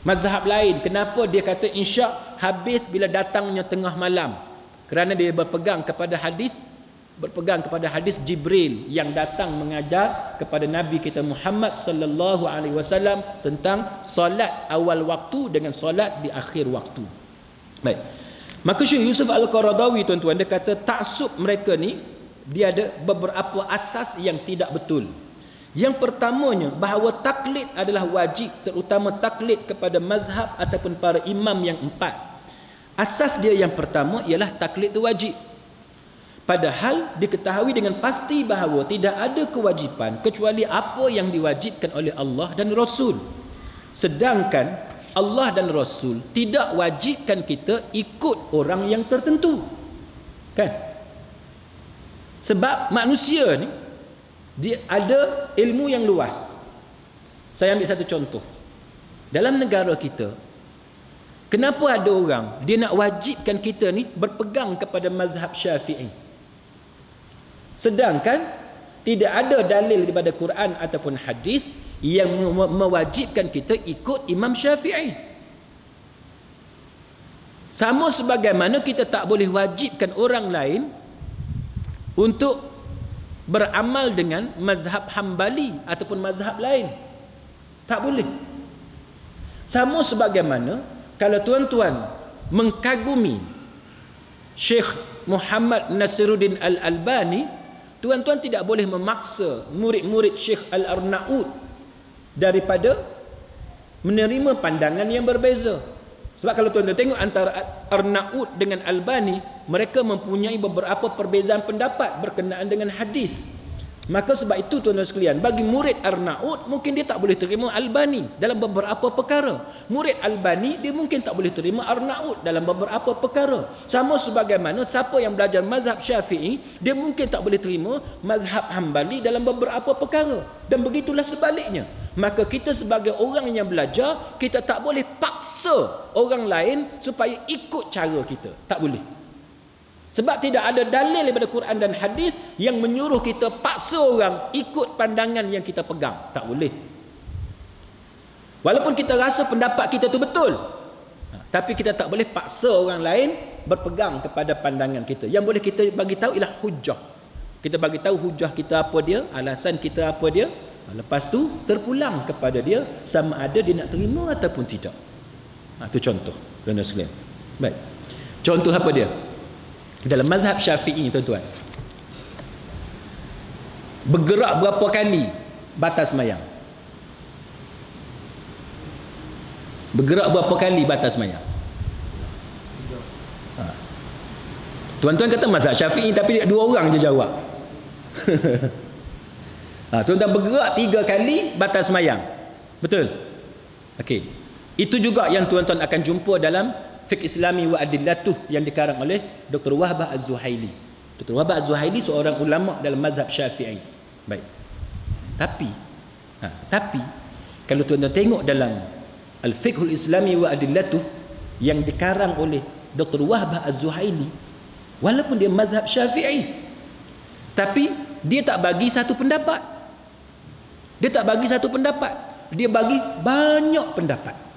Mazhab lain, kenapa dia kata isyak habis bila datangnya tengah malam? Kerana dia berpegang kepada hadis Jibril yang datang mengajar kepada Nabi kita Muhammad sallallahu alaihi wasallam tentang solat awal waktu dengan solat di akhir waktu. Baik. Maka Syekh Yusuf Al-Qaradawi tuan-tuan, dia kata taksub mereka ni dia ada beberapa asas yang tidak betul. Yang pertamanya, bahawa taklid adalah wajib, terutama taklid kepada mazhab ataupun para imam yang empat. Asas dia yang pertama ialah taklid itu wajib. Padahal diketahui dengan pasti bahawa tidak ada kewajipan kecuali apa yang diwajibkan oleh Allah dan Rasul. Sedangkan Allah dan Rasul tidak wajibkan kita ikut orang yang tertentu. Kan? Sebab manusia ni dia ada ilmu yang luas. Saya ambil satu contoh. Dalam negara kita, kenapa ada orang dia nak wajibkan kita ni berpegang kepada mazhab Syafi'i? Sedangkan tidak ada dalil daripada Quran ataupun hadis yang mewajibkan kita ikut Imam Syafi'i. Sama sebagaimana kita tak boleh wajibkan orang lain untuk beramal dengan mazhab Hambali ataupun mazhab lain. Tak boleh. Sama sebagaimana kalau tuan-tuan mengkagumi Syekh Muhammad Nasiruddin Al-Albani, tuan-tuan tidak boleh memaksa murid-murid Syekh Al-Arnaud daripada menerima pandangan yang berbeza. Sebab kalau tuan-tuan tengok antara Arnaud dengan Albani, mereka mempunyai beberapa perbezaan pendapat berkenaan dengan hadis. Maka sebab itu tuan-tuan sekalian, bagi murid Arnaud mungkin dia tak boleh terima Albani dalam beberapa perkara. Murid Albani dia mungkin tak boleh terima Arnaud dalam beberapa perkara. Sama sebagaimana siapa yang belajar mazhab Syafi'i, dia mungkin tak boleh terima mazhab Hambali dalam beberapa perkara. Dan begitulah sebaliknya. Maka kita sebagai orang yang belajar, kita tak boleh paksa orang lain supaya ikut cara kita. Tak boleh. Sebab tidak ada dalil daripada Quran dan hadis yang menyuruh kita paksa orang ikut pandangan yang kita pegang. Tak boleh. Walaupun kita rasa pendapat kita tu betul, tapi kita tak boleh paksa orang lain berpegang kepada pandangan kita. Yang boleh kita bagi tahu ialah hujah. Kita bagi tahu hujah kita apa dia, alasan kita apa dia. Lepas tu terpulang kepada dia sama ada dia nak terima ataupun tidak. Itu contoh, tuan-tuan sekalian. Baik. Contoh apa dia? Dalam mazhab Syafi'i, tuan-tuan, bergerak berapa kali batas sembahyang? Bergerak berapa kali batas sembahyang? Tuan-tuan kata mazhab Syafi'i, tapi dua orang je jawab. Tuan-tuan bergerak 3 kali batas sembahyang. Betul? Okey. Itu juga yang tuan-tuan akan jumpa dalam Fiqh Islami wa Adillatuh yang dikarang oleh Dr. Wahbah Az-Zuhaili. Dr. Wahbah Az-Zuhaili seorang ulama dalam mazhab Syafi'i. Baik. Tapi kalau tuan-tuan tengok dalam Al-Fiqhul Islami wa Adillatuh yang dikarang oleh Dr. Wahbah Az-Zuhaili, walaupun dia mazhab Syafi'i, tapi dia tak bagi satu pendapat. Dia tak bagi satu pendapat. Dia bagi banyak pendapat.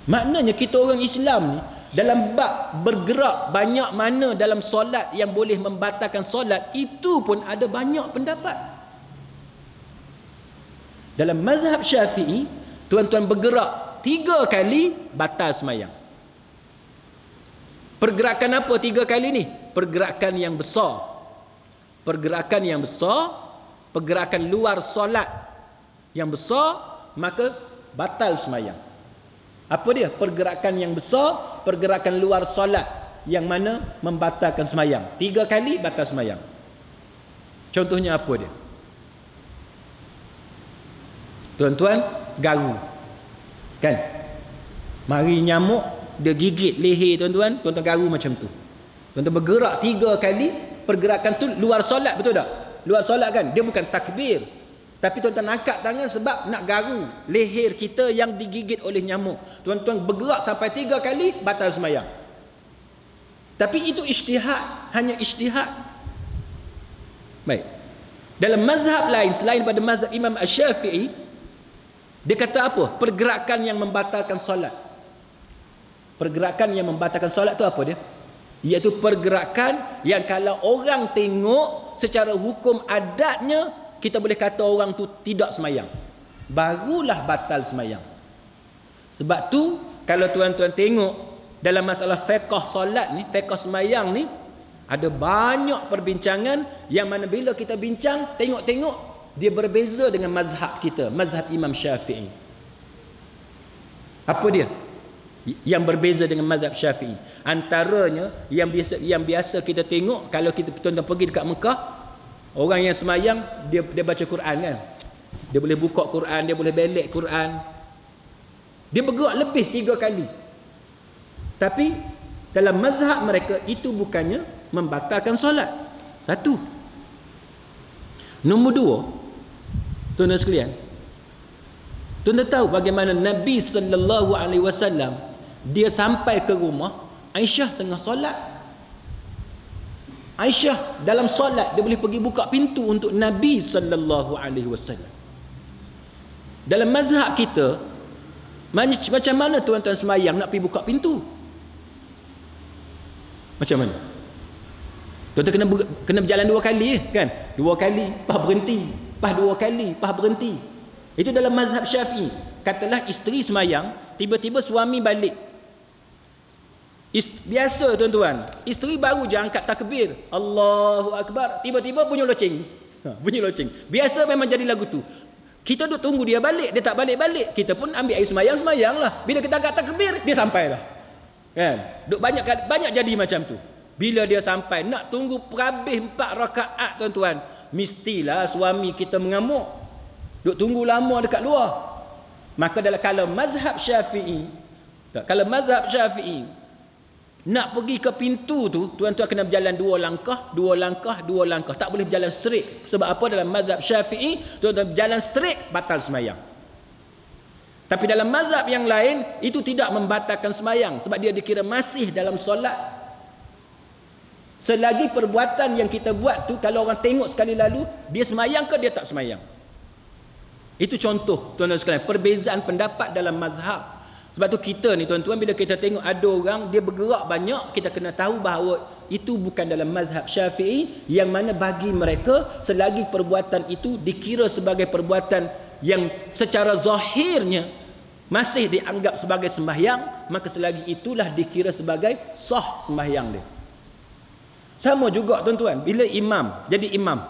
Maknanya kita orang Islam ni dalam bab bergerak banyak mana dalam solat yang boleh membatalkan solat, itu pun ada banyak pendapat. Dalam mazhab Syafi'i, tuan-tuan bergerak 3 kali batal sembahyang. Pergerakan apa 3 kali ni? Pergerakan yang besar. Pergerakan yang besar, pergerakan luar solat yang besar, maka batal sembahyang. Apa dia? Pergerakan yang besar, pergerakan luar solat yang mana membatalkan sembahyang. 3 kali batal sembahyang. Contohnya apa dia? Tuan-tuan, garu. Kan? Mari nyamuk, dia gigit leher tuan-tuan, tuan-tuan garu macam tu. Tuan-tuan bergerak 3 kali, pergerakan tu luar solat, betul tak? Luar solat kan? Dia bukan takbir. Tapi tuan-tuan angkat tangan sebab nak garu leher kita yang digigit oleh nyamuk. Tuan-tuan bergerak sampai 3 kali, batal sembahyang. Tapi itu ijtihad, hanya ijtihad. Baik. Dalam mazhab lain selain pada mazhab Imam Asy-Syafi'i, dia kata apa? Pergerakan yang membatalkan solat. Pergerakan yang membatalkan solat tu apa dia? Iaitu pergerakan yang kalau orang tengok secara hukum adatnya, kita boleh kata orang tu tidak semayang. Barulah batal semayang. Sebab tu kalau tuan-tuan tengok dalam masalah fiqh solat ni, fiqh sembahyang ni, ada banyak perbincangan yang mana bila kita bincang, tengok-tengok dia berbeza dengan mazhab kita, mazhab Imam Syafi'i. Apa dia yang berbeza dengan mazhab Syafi'i? Antaranya yang biasa kita tengok kalau kita tuan-tuan pergi dekat Mekah, orang yang sembahyang dia baca Quran kan. Dia boleh buka Quran, dia boleh belek Quran. Dia bergerak lebih 3 kali. Tapi dalam mazhab mereka itu bukannya membatalkan solat. Satu. Nombor 2, tuan-tuan sekalian, tuan-tuan tahu bagaimana Nabi sallallahu alaihi wasallam dia sampai ke rumah Aisyah tengah solat. Aisyah dalam solat dia boleh pergi buka pintu untuk Nabi sallallahu alaihi wasallam. Dalam mazhab kita, macam mana tuan-tuan sembahyang nak pergi buka pintu? Macam mana? Tuan-tuan kena berjalan 2 kali kan? 2 kali, lepas berhenti, lepas 2 kali, lepas berhenti. Itu dalam mazhab Syafi'i. Katalah isteri sembahyang, tiba-tiba suami balik. Biasa tuan-tuan, isteri baru je angkat takbir, Allahu Akbar, tiba-tiba bunyi loceng. Bunyi loceng. Biasa memang jadi lagu tu. Kita duk tunggu dia balik, dia tak balik-balik. Kita pun ambil air sembahyang lah. Bila kita angkat takbir, dia sampai dah. Kan? Duk banyak jadi macam tu. Bila dia sampai, nak tunggu perhabis 4 rakaat tuan-tuan, mestilah suami kita mengamuk. Duk tunggu lama dekat luar. Maka kalau mazhab Syafi'i, nak pergi ke pintu tu, tuan-tuan kena berjalan 2 langkah. Tak boleh berjalan straight. Sebab apa? Dalam mazhab Syafi'i, tuan-tuan berjalan straight, batal sembahyang. Tapi dalam mazhab yang lain, itu tidak membatalkan sembahyang. Sebab dia dikira masih dalam solat. Selagi perbuatan yang kita buat tu, kalau orang tengok sekali lalu, dia sembahyang ke dia tak sembahyang. Itu contoh, tuan-tuan sekalian, perbezaan pendapat dalam mazhab. Sebab tu kita ni tuan-tuan, bila kita tengok ada orang dia bergerak banyak, kita kena tahu bahawa itu bukan dalam mazhab Syafi'i, yang mana bagi mereka selagi perbuatan itu dikira sebagai perbuatan yang secara zahirnya masih dianggap sebagai sembahyang, maka selagi itulah dikira sebagai sah sembahyang dia. Sama juga tuan-tuan, bila imam jadi imam,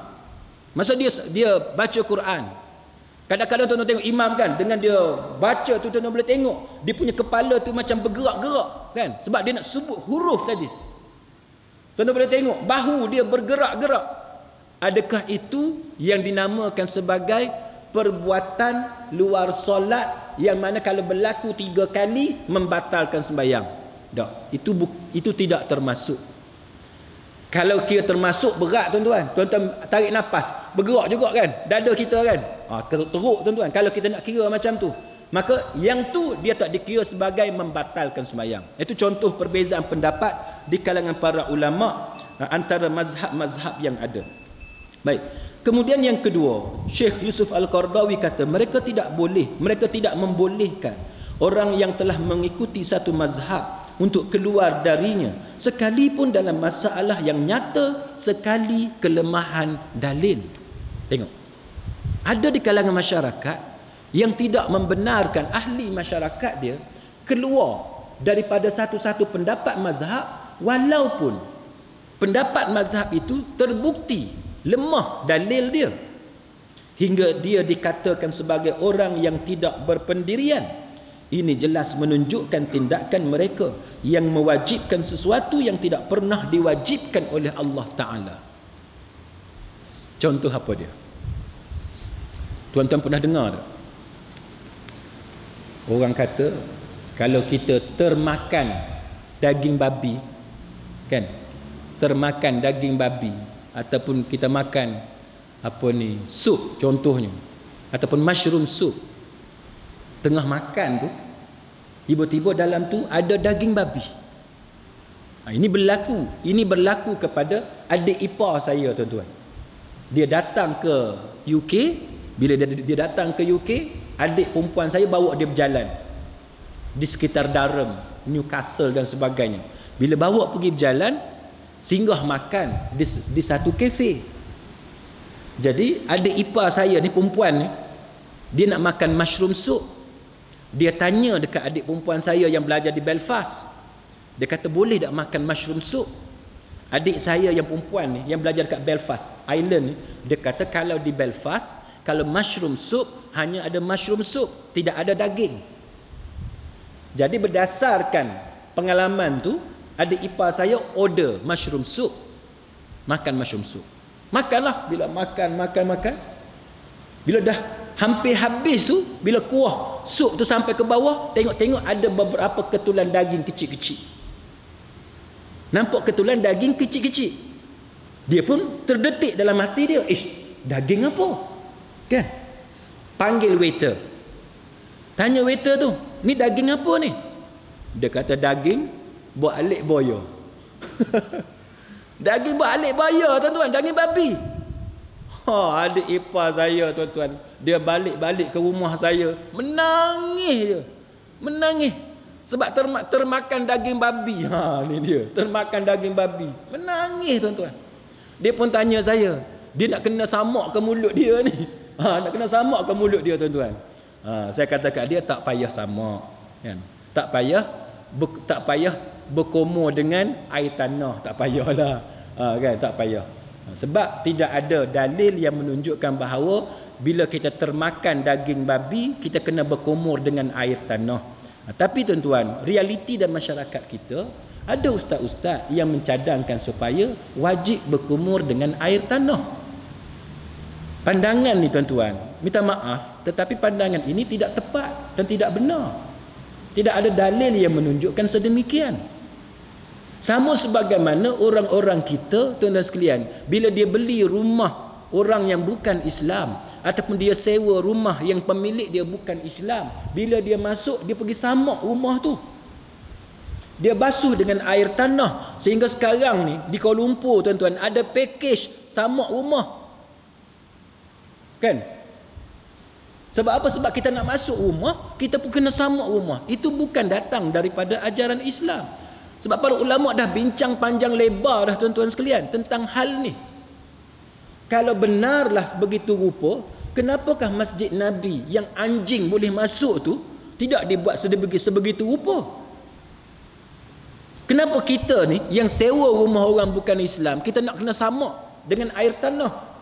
masa dia baca Quran, kadang-kadang tuan-tuan tengok imam kan, dengan dia baca tu tuan-tuan boleh tengok dia punya kepala tu macam bergerak-gerak kan, sebab dia nak sebut huruf tadi. Tuan-tuan boleh tengok bahu dia bergerak-gerak. Adakah itu yang dinamakan sebagai perbuatan luar solat, yang mana kalau berlaku 3 kali membatalkan sembahyang? Tak, itu tidak termasuk. Kalau kira termasuk berat tuan-tuan, tuan-tuan tarik nafas, bergerak juga kan dada kita kan, teruk tuan-tuan. Kalau kita nak kira macam tu, maka yang tu dia tak dikira sebagai membatalkan sembahyang. Itu contoh perbezaan pendapat di kalangan para ulama antara mazhab-mazhab yang ada. Baik. Kemudian yang kedua, Syekh Yusuf Al-Qardawi kata mereka tidak membolehkan orang yang telah mengikuti satu mazhab untuk keluar darinya, sekalipun dalam masalah yang nyata sekali kelemahan dalil. Tengok, ada di kalangan masyarakat yang tidak membenarkan ahli masyarakat dia keluar daripada satu-satu pendapat mazhab, walaupun pendapat mazhab itu terbukti lemah dalil dia, hingga dia dikatakan sebagai orang yang tidak berpendirian. Ini jelas menunjukkan tindakan mereka yang mewajibkan sesuatu yang tidak pernah diwajibkan oleh Allah Ta'ala. Contoh apa dia? Tuan-tuan pernah dengar tak? Orang kata kalau kita termakan daging babi, kan? Termakan daging babi, ataupun kita makan sup contohnya, ataupun mushroom soup, tengah makan tu tiba-tiba dalam tu ada daging babi. Ini berlaku kepada adik ipar saya tuan-tuan. Dia datang ke UK. Bila dia datang ke UK, adik perempuan saya bawa dia berjalan di sekitar Durham, Newcastle dan sebagainya. Bila bawa pergi berjalan, singgah makan di satu kafe. Jadi adik ipar saya ni, perempuan ni, dia nak makan mushroom soup. Dia tanya dekat adik perempuan saya yang belajar di Belfast, Dia kata boleh tak makan mushroom soup? Adik saya yang perempuan ni, yang belajar kat Belfast Island ni, dia kata kalau di Belfast, kalau mushroom soup hanya ada mushroom soup, tidak ada daging. Jadi berdasarkan pengalaman tu, adik ipar saya order mushroom soup. Makan mushroom soup. Makanlah. Bila makan. Bila dah hampir habis tu, bila kuah sup tu sampai ke bawah, tengok-tengok ada beberapa ketulan daging kecil-kecil. Nampak ketulan daging kecil-kecil. Dia pun terdetik dalam hati dia, daging apa? Kan? Panggil waiter. Tanya waiter tu, ni daging apa ni? Dia kata daging buat alik boya. Daging buat alik boya, tuan-tuan, daging babi. Adik ipar saya, tuan-tuan, dia balik-balik ke rumah saya, menangis je. Menangis. Sebab termakan daging babi. Ni dia, termakan daging babi. Menangis, tuan-tuan. Dia pun tanya saya, dia nak kena samak ke mulut dia ni? Nak kena samak ke mulut dia, tuan-tuan? Saya kata kat dia, tak payah samak, kan? Tak payah berkumur dengan air tanah, tak payahlah, kan? Tak payah. Sebab tidak ada dalil yang menunjukkan bahawa bila kita termakan daging babi, kita kena berkumur dengan air tanah. Tapi tuan-tuan, realiti dan masyarakat kita, ada ustaz-ustaz yang mencadangkan supaya wajib berkumur dengan air tanah. Pandangan ni, tuan-tuan, minta maaf, tetapi pandangan ini tidak tepat dan tidak benar. Tidak ada dalil yang menunjukkan sedemikian. Sama sebagaimana orang-orang kita, tuan-tuan sekalian, bila dia beli rumah orang yang bukan Islam, ataupun dia sewa rumah yang pemilik dia bukan Islam, bila dia masuk, dia pergi samak rumah tu. Dia basuh dengan air tanah. Sehingga sekarang ni di Kuala Lumpur, tuan-tuan, ada package samak rumah. Kan? Sebab apa? Sebab kita nak masuk rumah, kita pun kena samak rumah. Itu bukan datang daripada ajaran Islam. Sebab para ulama dah bincang panjang lebar dah, tuan-tuan sekalian, tentang hal ni. Kalau benarlah begitu rupa, kenapakah Masjid Nabi yang anjing boleh masuk tu tidak dibuat sebegitu rupa? Kenapa kita ni yang sewa rumah orang bukan Islam, kita nak kena samak dengan air tanah?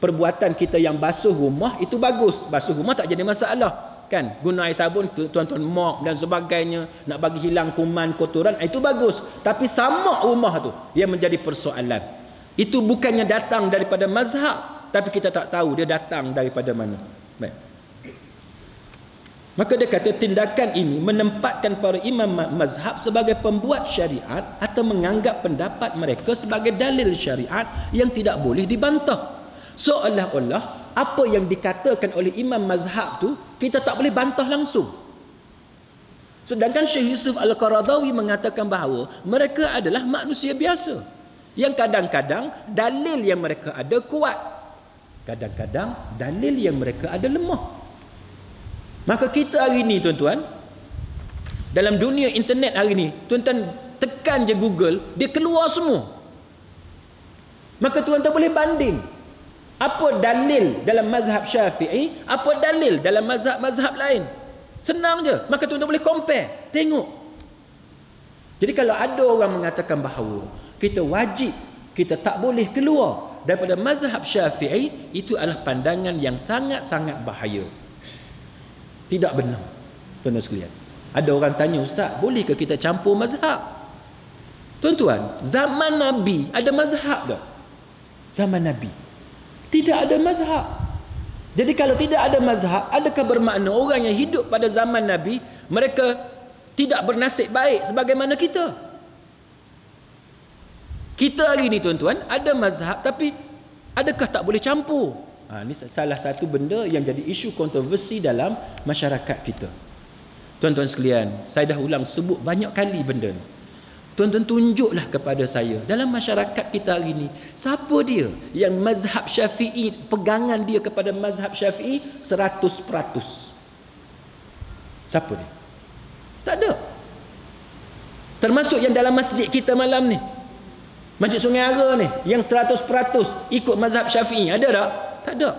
Perbuatan kita yang basuh rumah itu bagus. Basuh rumah tak jadi masalah. Kan, guna air sabun, tuan-tuan, mop dan sebagainya, nak bagi hilang kuman, kotoran, itu bagus. Tapi samak rumah tu yang menjadi persoalan. Itu bukannya datang daripada mazhab, tapi kita tak tahu dia datang daripada mana. Baik. Maka dia kata tindakan ini menempatkan para imam mazhab sebagai pembuat syariat atau menganggap pendapat mereka sebagai dalil syariat yang tidak boleh dibantah. Seolah-olah apa yang dikatakan oleh imam mazhab tu kita tak boleh bantah langsung. Sedangkan Syekh Yusuf Al-Qaradawi mengatakan bahawa mereka adalah manusia biasa yang kadang-kadang dalil yang mereka ada kuat, kadang-kadang dalil yang mereka ada lemah. Maka kita hari ni, tuan-tuan, dalam dunia internet hari ni, tuan-tuan tekan je Google, dia keluar semua. Maka tuan-tuan boleh banding apa dalil dalam mazhab Syafi'i, apa dalil dalam mazhab-mazhab lain. Senang je. Maka tuan-tuan boleh compare, tengok. Jadi kalau ada orang mengatakan bahawa kita wajib, kita tak boleh keluar daripada mazhab Syafi'i, itu adalah pandangan yang sangat-sangat bahaya. Tidak benar, tuan-tuan sekalian. Ada orang tanya, ustaz, bolehkah kita campur mazhab? Tuan-tuan, zaman Nabi ada mazhab tak? Zaman Nabi tidak ada mazhab. Jadi kalau tidak ada mazhab, adakah bermakna orang yang hidup pada zaman Nabi mereka tidak bernasib baik sebagaimana kita? Kita hari ni, tuan-tuan, ada mazhab, tapi adakah tak boleh campur? Ini salah satu benda yang jadi isu kontroversi dalam masyarakat kita. Tuan-tuan sekalian, saya dah ulang sebut banyak kali benda ni. Tuan-tuan tunjuklah kepada saya, dalam masyarakat kita hari ni, siapa dia yang mazhab Syafi'i, pegangan dia kepada mazhab Syafi'i 100%? Siapa dia? Tak ada. Termasuk yang dalam masjid kita malam ni, Masjid Sungai Ara ni, yang 100% ikut mazhab Syafi'i, ada tak? Tak ada.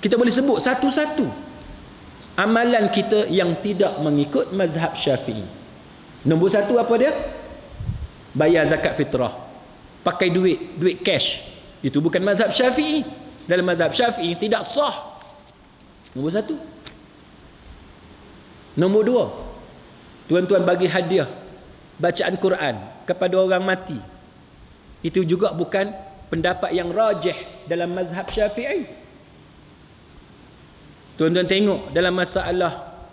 Kita boleh sebut satu-satu. amalan kita yang tidak mengikut mazhab Syafi'i. Nombor satu apa dia? Bayar zakat fitrah. Pakai duit cash. Itu bukan mazhab Syafi'i. Dalam mazhab Syafi'i tidak sah. Nombor satu. Nombor dua, tuan-tuan bagi hadiah bacaan Quran kepada orang mati. Itu juga bukan pendapat yang rajih dalam mazhab Syafi'i. Tuan-tuan tengok dalam masalah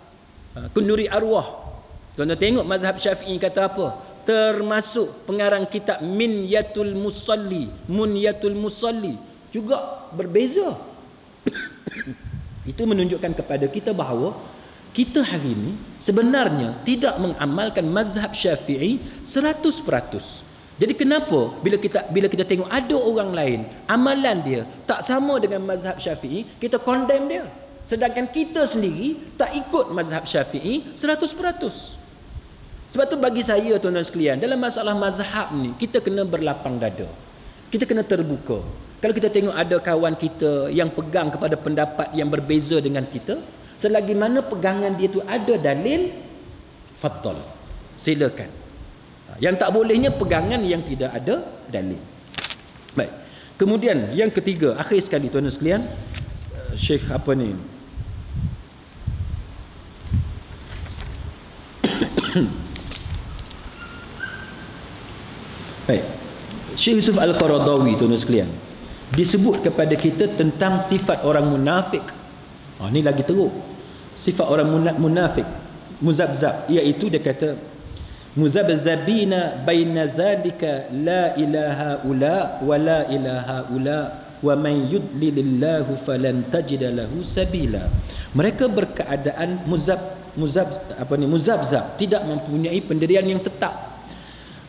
kenduri arwah. Tuan-tuan tengok mazhab Syafi'i kata apa? Termasuk pengarang kitab Munyatul Musalli juga berbeza. Itu menunjukkan kepada kita bahawa kita hari ini sebenarnya tidak mengamalkan mazhab Syafi'i 100%. Jadi kenapa bila kita tengok ada orang lain amalan dia tak sama dengan mazhab Syafi'i, kita condemn dia, sedangkan kita sendiri tak ikut mazhab Syafi'i 100%. Sebab tu bagi saya tuan-tuan sekalian, dalam masalah mazhab ni kita kena berlapang dada. Kita kena terbuka. Kalau kita tengok ada kawan kita yang pegang kepada pendapat yang berbeza dengan kita, selagi mana pegangan dia tu ada dalil, faddal, silakan. Yang tak bolehnya pegangan yang tidak ada dalil. Baik. Kemudian yang ketiga, akhir sekali tuan-tuan sekalian, Syekh apa ni? Baik. Syekh Yusuf Al-Qaradawi tuan-tuan sekalian, disebut kepada kita tentang sifat orang munafik. Ni lagi teruk. Sifat orang munafik, muzabzab, iaitu dia kata muzabzabina baina zalika la ilaha ula wa la ilaha ula wa man yudlilillahu falan tajida lahu sabila. Mereka berkeadaan muzabzab, tidak mempunyai pendirian yang tetap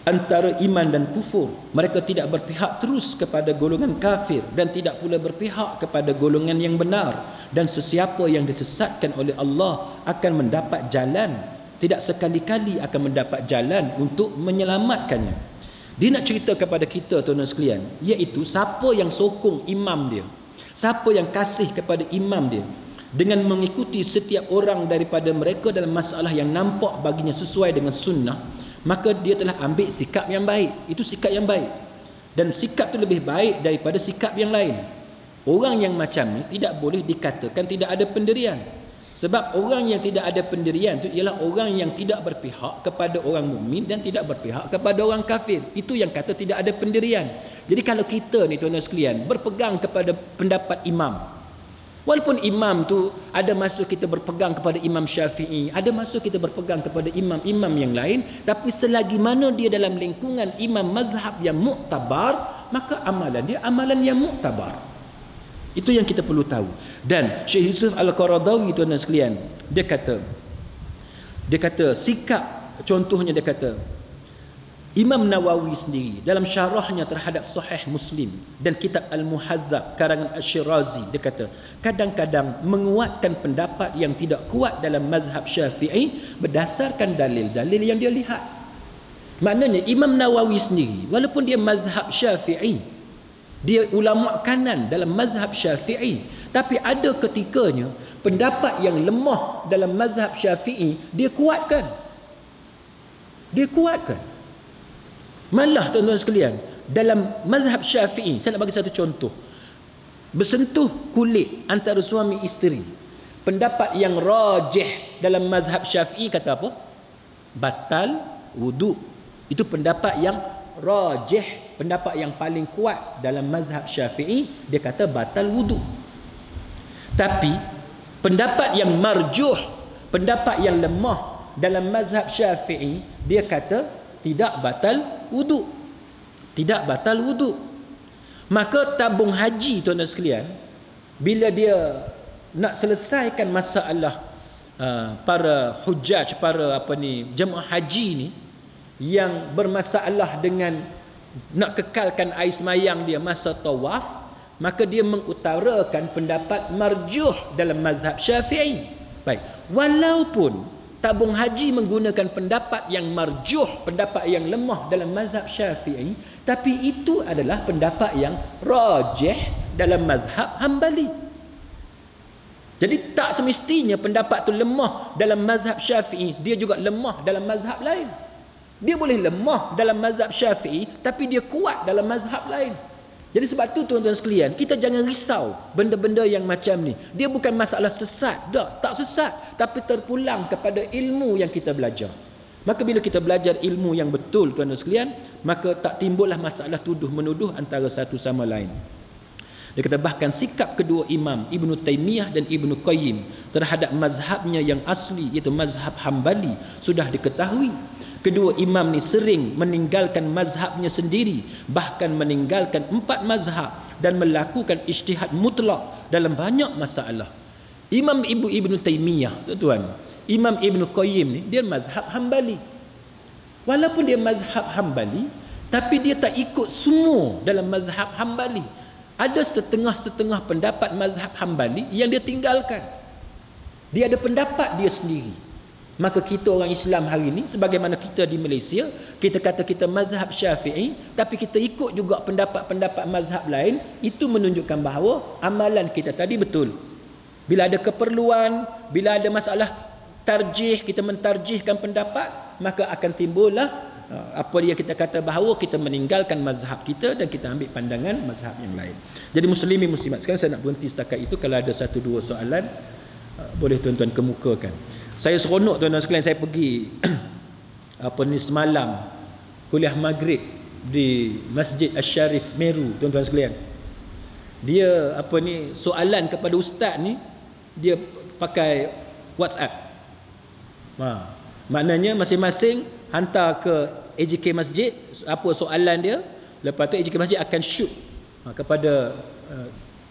antara iman dan kufur. Mereka tidak berpihak terus kepada golongan kafir dan tidak pula berpihak kepada golongan yang benar. Dan sesiapa yang disesatkan oleh Allah akan mendapat jalan, tidak sekali-kali akan mendapat jalan untuk menyelamatkannya. Dia nak cerita kepada kita tuan-tuan sekalian, iaitu siapa yang sokong imam dia, siapa yang kasih kepada imam dia dengan mengikuti setiap orang daripada mereka dalam masalah yang nampak baginya sesuai dengan sunnah, maka dia telah ambil sikap yang baik. Itu sikap yang baik. Dan sikap itu lebih baik daripada sikap yang lain. Orang yang macam ni tidak boleh dikatakan tidak ada pendirian. Sebab orang yang tidak ada pendirian itu ialah orang yang tidak berpihak kepada orang mukmin dan tidak berpihak kepada orang kafir. Itu yang kata tidak ada pendirian. Jadi kalau kita ni tuan-tuan sekalian berpegang kepada pendapat imam, walaupun imam tu ada masa kita berpegang kepada Imam Syafi'i, ada masa kita berpegang kepada imam-imam yang lain, tapi selagi mana dia dalam lingkungan imam mazhab yang muktabar, maka amalan dia amalan yang muktabar. Itu yang kita perlu tahu. Dan Syekh Yusuf Al-Qaradawi tuan-tuan sekalian, dia kata sikap, contohnya dia kata Imam Nawawi sendiri dalam syarahnya terhadap Sahih Muslim dan kitab Al-Muhazzab karangan Asy-Syirazi, dia kata kadang-kadang menguatkan pendapat yang tidak kuat dalam mazhab Syafi'i berdasarkan dalil-dalil yang dia lihat. Maknanya Imam Nawawi sendiri walaupun dia mazhab Syafi'i, dia ulama kanan dalam mazhab Syafi'i, tapi ada ketikanya pendapat yang lemah dalam mazhab Syafi'i dia kuatkan. Malah tuan-tuan sekalian, dalam mazhab Syafi'i, saya nak bagi satu contoh. Bersentuh kulit antara suami isteri, pendapat yang rajih dalam mazhab Syafi'i kata apa? Batal wudu. Itu pendapat yang rajih, pendapat yang paling kuat dalam mazhab Syafi'i, dia kata batal wudu. Tapi pendapat yang marjuh, pendapat yang lemah dalam mazhab Syafi'i, dia kata tidak batal wudu. Tidak batal wudu. Maka tabung haji tuan-tuan sekalian, bila dia nak selesaikan masalah para hujjaj, para jemaah haji ni yang bermasalah dengan nak kekalkan air semayang dia masa tawaf, maka dia mengutarakan pendapat marjuh dalam mazhab Syafi'i. Baik, walaupun tabung haji menggunakan pendapat yang marjuh, pendapat yang lemah dalam mazhab Syafi'i, tapi itu adalah pendapat yang rajih dalam mazhab Hambali. Jadi tak semestinya pendapat tu lemah dalam mazhab Syafi'i, dia juga lemah dalam mazhab lain. Dia boleh lemah dalam mazhab Syafi'i tapi dia kuat dalam mazhab lain. Jadi sebab tu tuan-tuan sekalian, kita jangan risau benda-benda yang macam ni. Dia bukan masalah sesat, tak sesat, tapi terpulang kepada ilmu yang kita belajar. Maka bila kita belajar ilmu yang betul tuan-tuan sekalian, maka tak timbullah masalah tuduh menuduh antara satu sama lain. Dia kata bahkan sikap kedua imam Ibn Taymiyah dan Ibn Qayyim terhadap mazhabnya yang asli, iaitu mazhab Hambali, sudah diketahui. Kedua imam ni sering meninggalkan mazhabnya sendiri, bahkan meninggalkan 4 mazhab dan melakukan ijtihad mutlak dalam banyak masalah. Imam Ibn Taymiyah, tuan-tuan, Imam Ibn Qayyim ni dia mazhab Hambali. Walaupun dia mazhab Hambali, tapi dia tak ikut semua dalam mazhab Hambali. Ada setengah-setengah pendapat mazhab Hambali yang dia tinggalkan. Dia ada pendapat dia sendiri. Maka kita orang Islam hari ini, sebagaimana kita di Malaysia, kita kata kita mazhab Syafi'i, tapi kita ikut juga pendapat-pendapat mazhab lain, itu menunjukkan bahawa amalan kita tadi betul. Bila ada keperluan, bila ada masalah tarjih, kita mentarjihkan pendapat, maka akan timbullah apa dia kita kata bahawa kita meninggalkan mazhab kita dan kita ambil pandangan mazhab yang lain. Jadi muslimin muslimat, sekarang saya nak berhenti setakat itu. Kalau ada 1-2 soalan, boleh tuan-tuan kemukakan. Saya seronok tuan-tuan sekalian, saya pergi semalam kuliah maghrib di Masjid Asy-Syarif Meru tuan-tuan sekalian. Dia soalan kepada ustaz ni, dia pakai WhatsApp. Maknanya masing-masing hantar ke AJK Masjid apa soalan dia, lepas tu AJK Masjid akan shoot kepada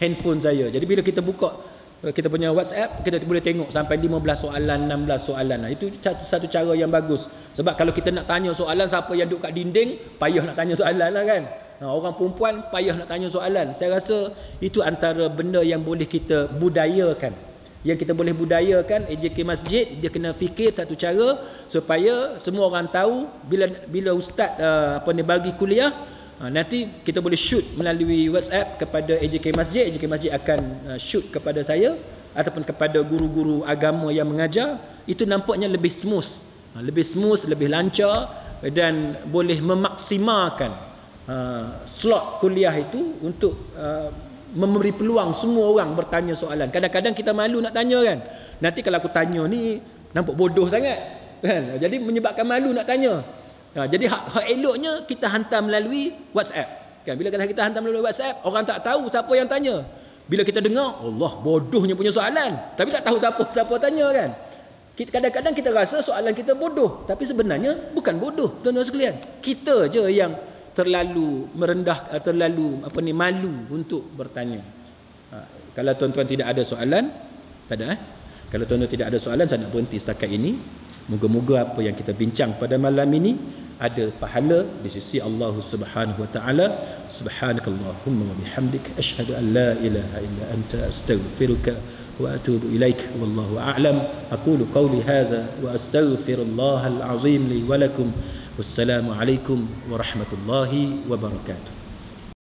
handphone saya. Jadi bila kita buka kita punya WhatsApp, kita boleh tengok sampai 15 soalan, 16 soalan. Itu satu cara yang bagus. Sebab kalau kita nak tanya soalan, siapa yang duduk kat dinding, payah nak tanya soalan lah kan. Orang perempuan payah nak tanya soalan. Saya rasa itu antara benda yang boleh kita budayakan. Yang kita boleh budayakan, AJK Masjid dia kena fikir satu cara supaya semua orang tahu bila ustaz bagi kuliah, nanti kita boleh shoot melalui WhatsApp kepada AJK Masjid. AJK Masjid akan shoot kepada saya ataupun kepada guru-guru agama yang mengajar. Itu nampaknya lebih smooth, lebih lancar dan boleh memaksimalkan slot kuliah itu untuk memberi peluang semua orang bertanya soalan. Kadang-kadang kita malu nak tanya kan. Nanti kalau aku tanya ni nampak bodoh sangat kan. Jadi menyebabkan malu nak tanya. Jadi hak eloknya kita hantar melalui WhatsApp. Kan bila kita hantar melalui WhatsApp, orang tak tahu siapa yang tanya. Bila kita dengar, Allah bodohnya punya soalan, tapi tak tahu siapa tanya kan. Kadang-kadang kita rasa soalan kita bodoh, tapi sebenarnya bukan bodoh tuan-tuan sekalian. Kita je yang terlalu merendah, terlalu malu untuk bertanya. Kalau tuan-tuan tidak ada soalan, kalau tuan-tuan tidak ada soalan, saya nak berhenti setakat ini. Moga-moga apa yang kita bincang pada malam ini ada pahala di sisi Allah Subhanahu wa taala. Subhanakallahumma wa bihamdik asyhadu an la ilaha illa anta astaghfiruka wa atubu ilaik. Wallahu a'lam. Aqulu qawli hadha wa astaghfirullahal azim li wa lakum. Wassalamu alaikum warahmatullahi wabarakatuh.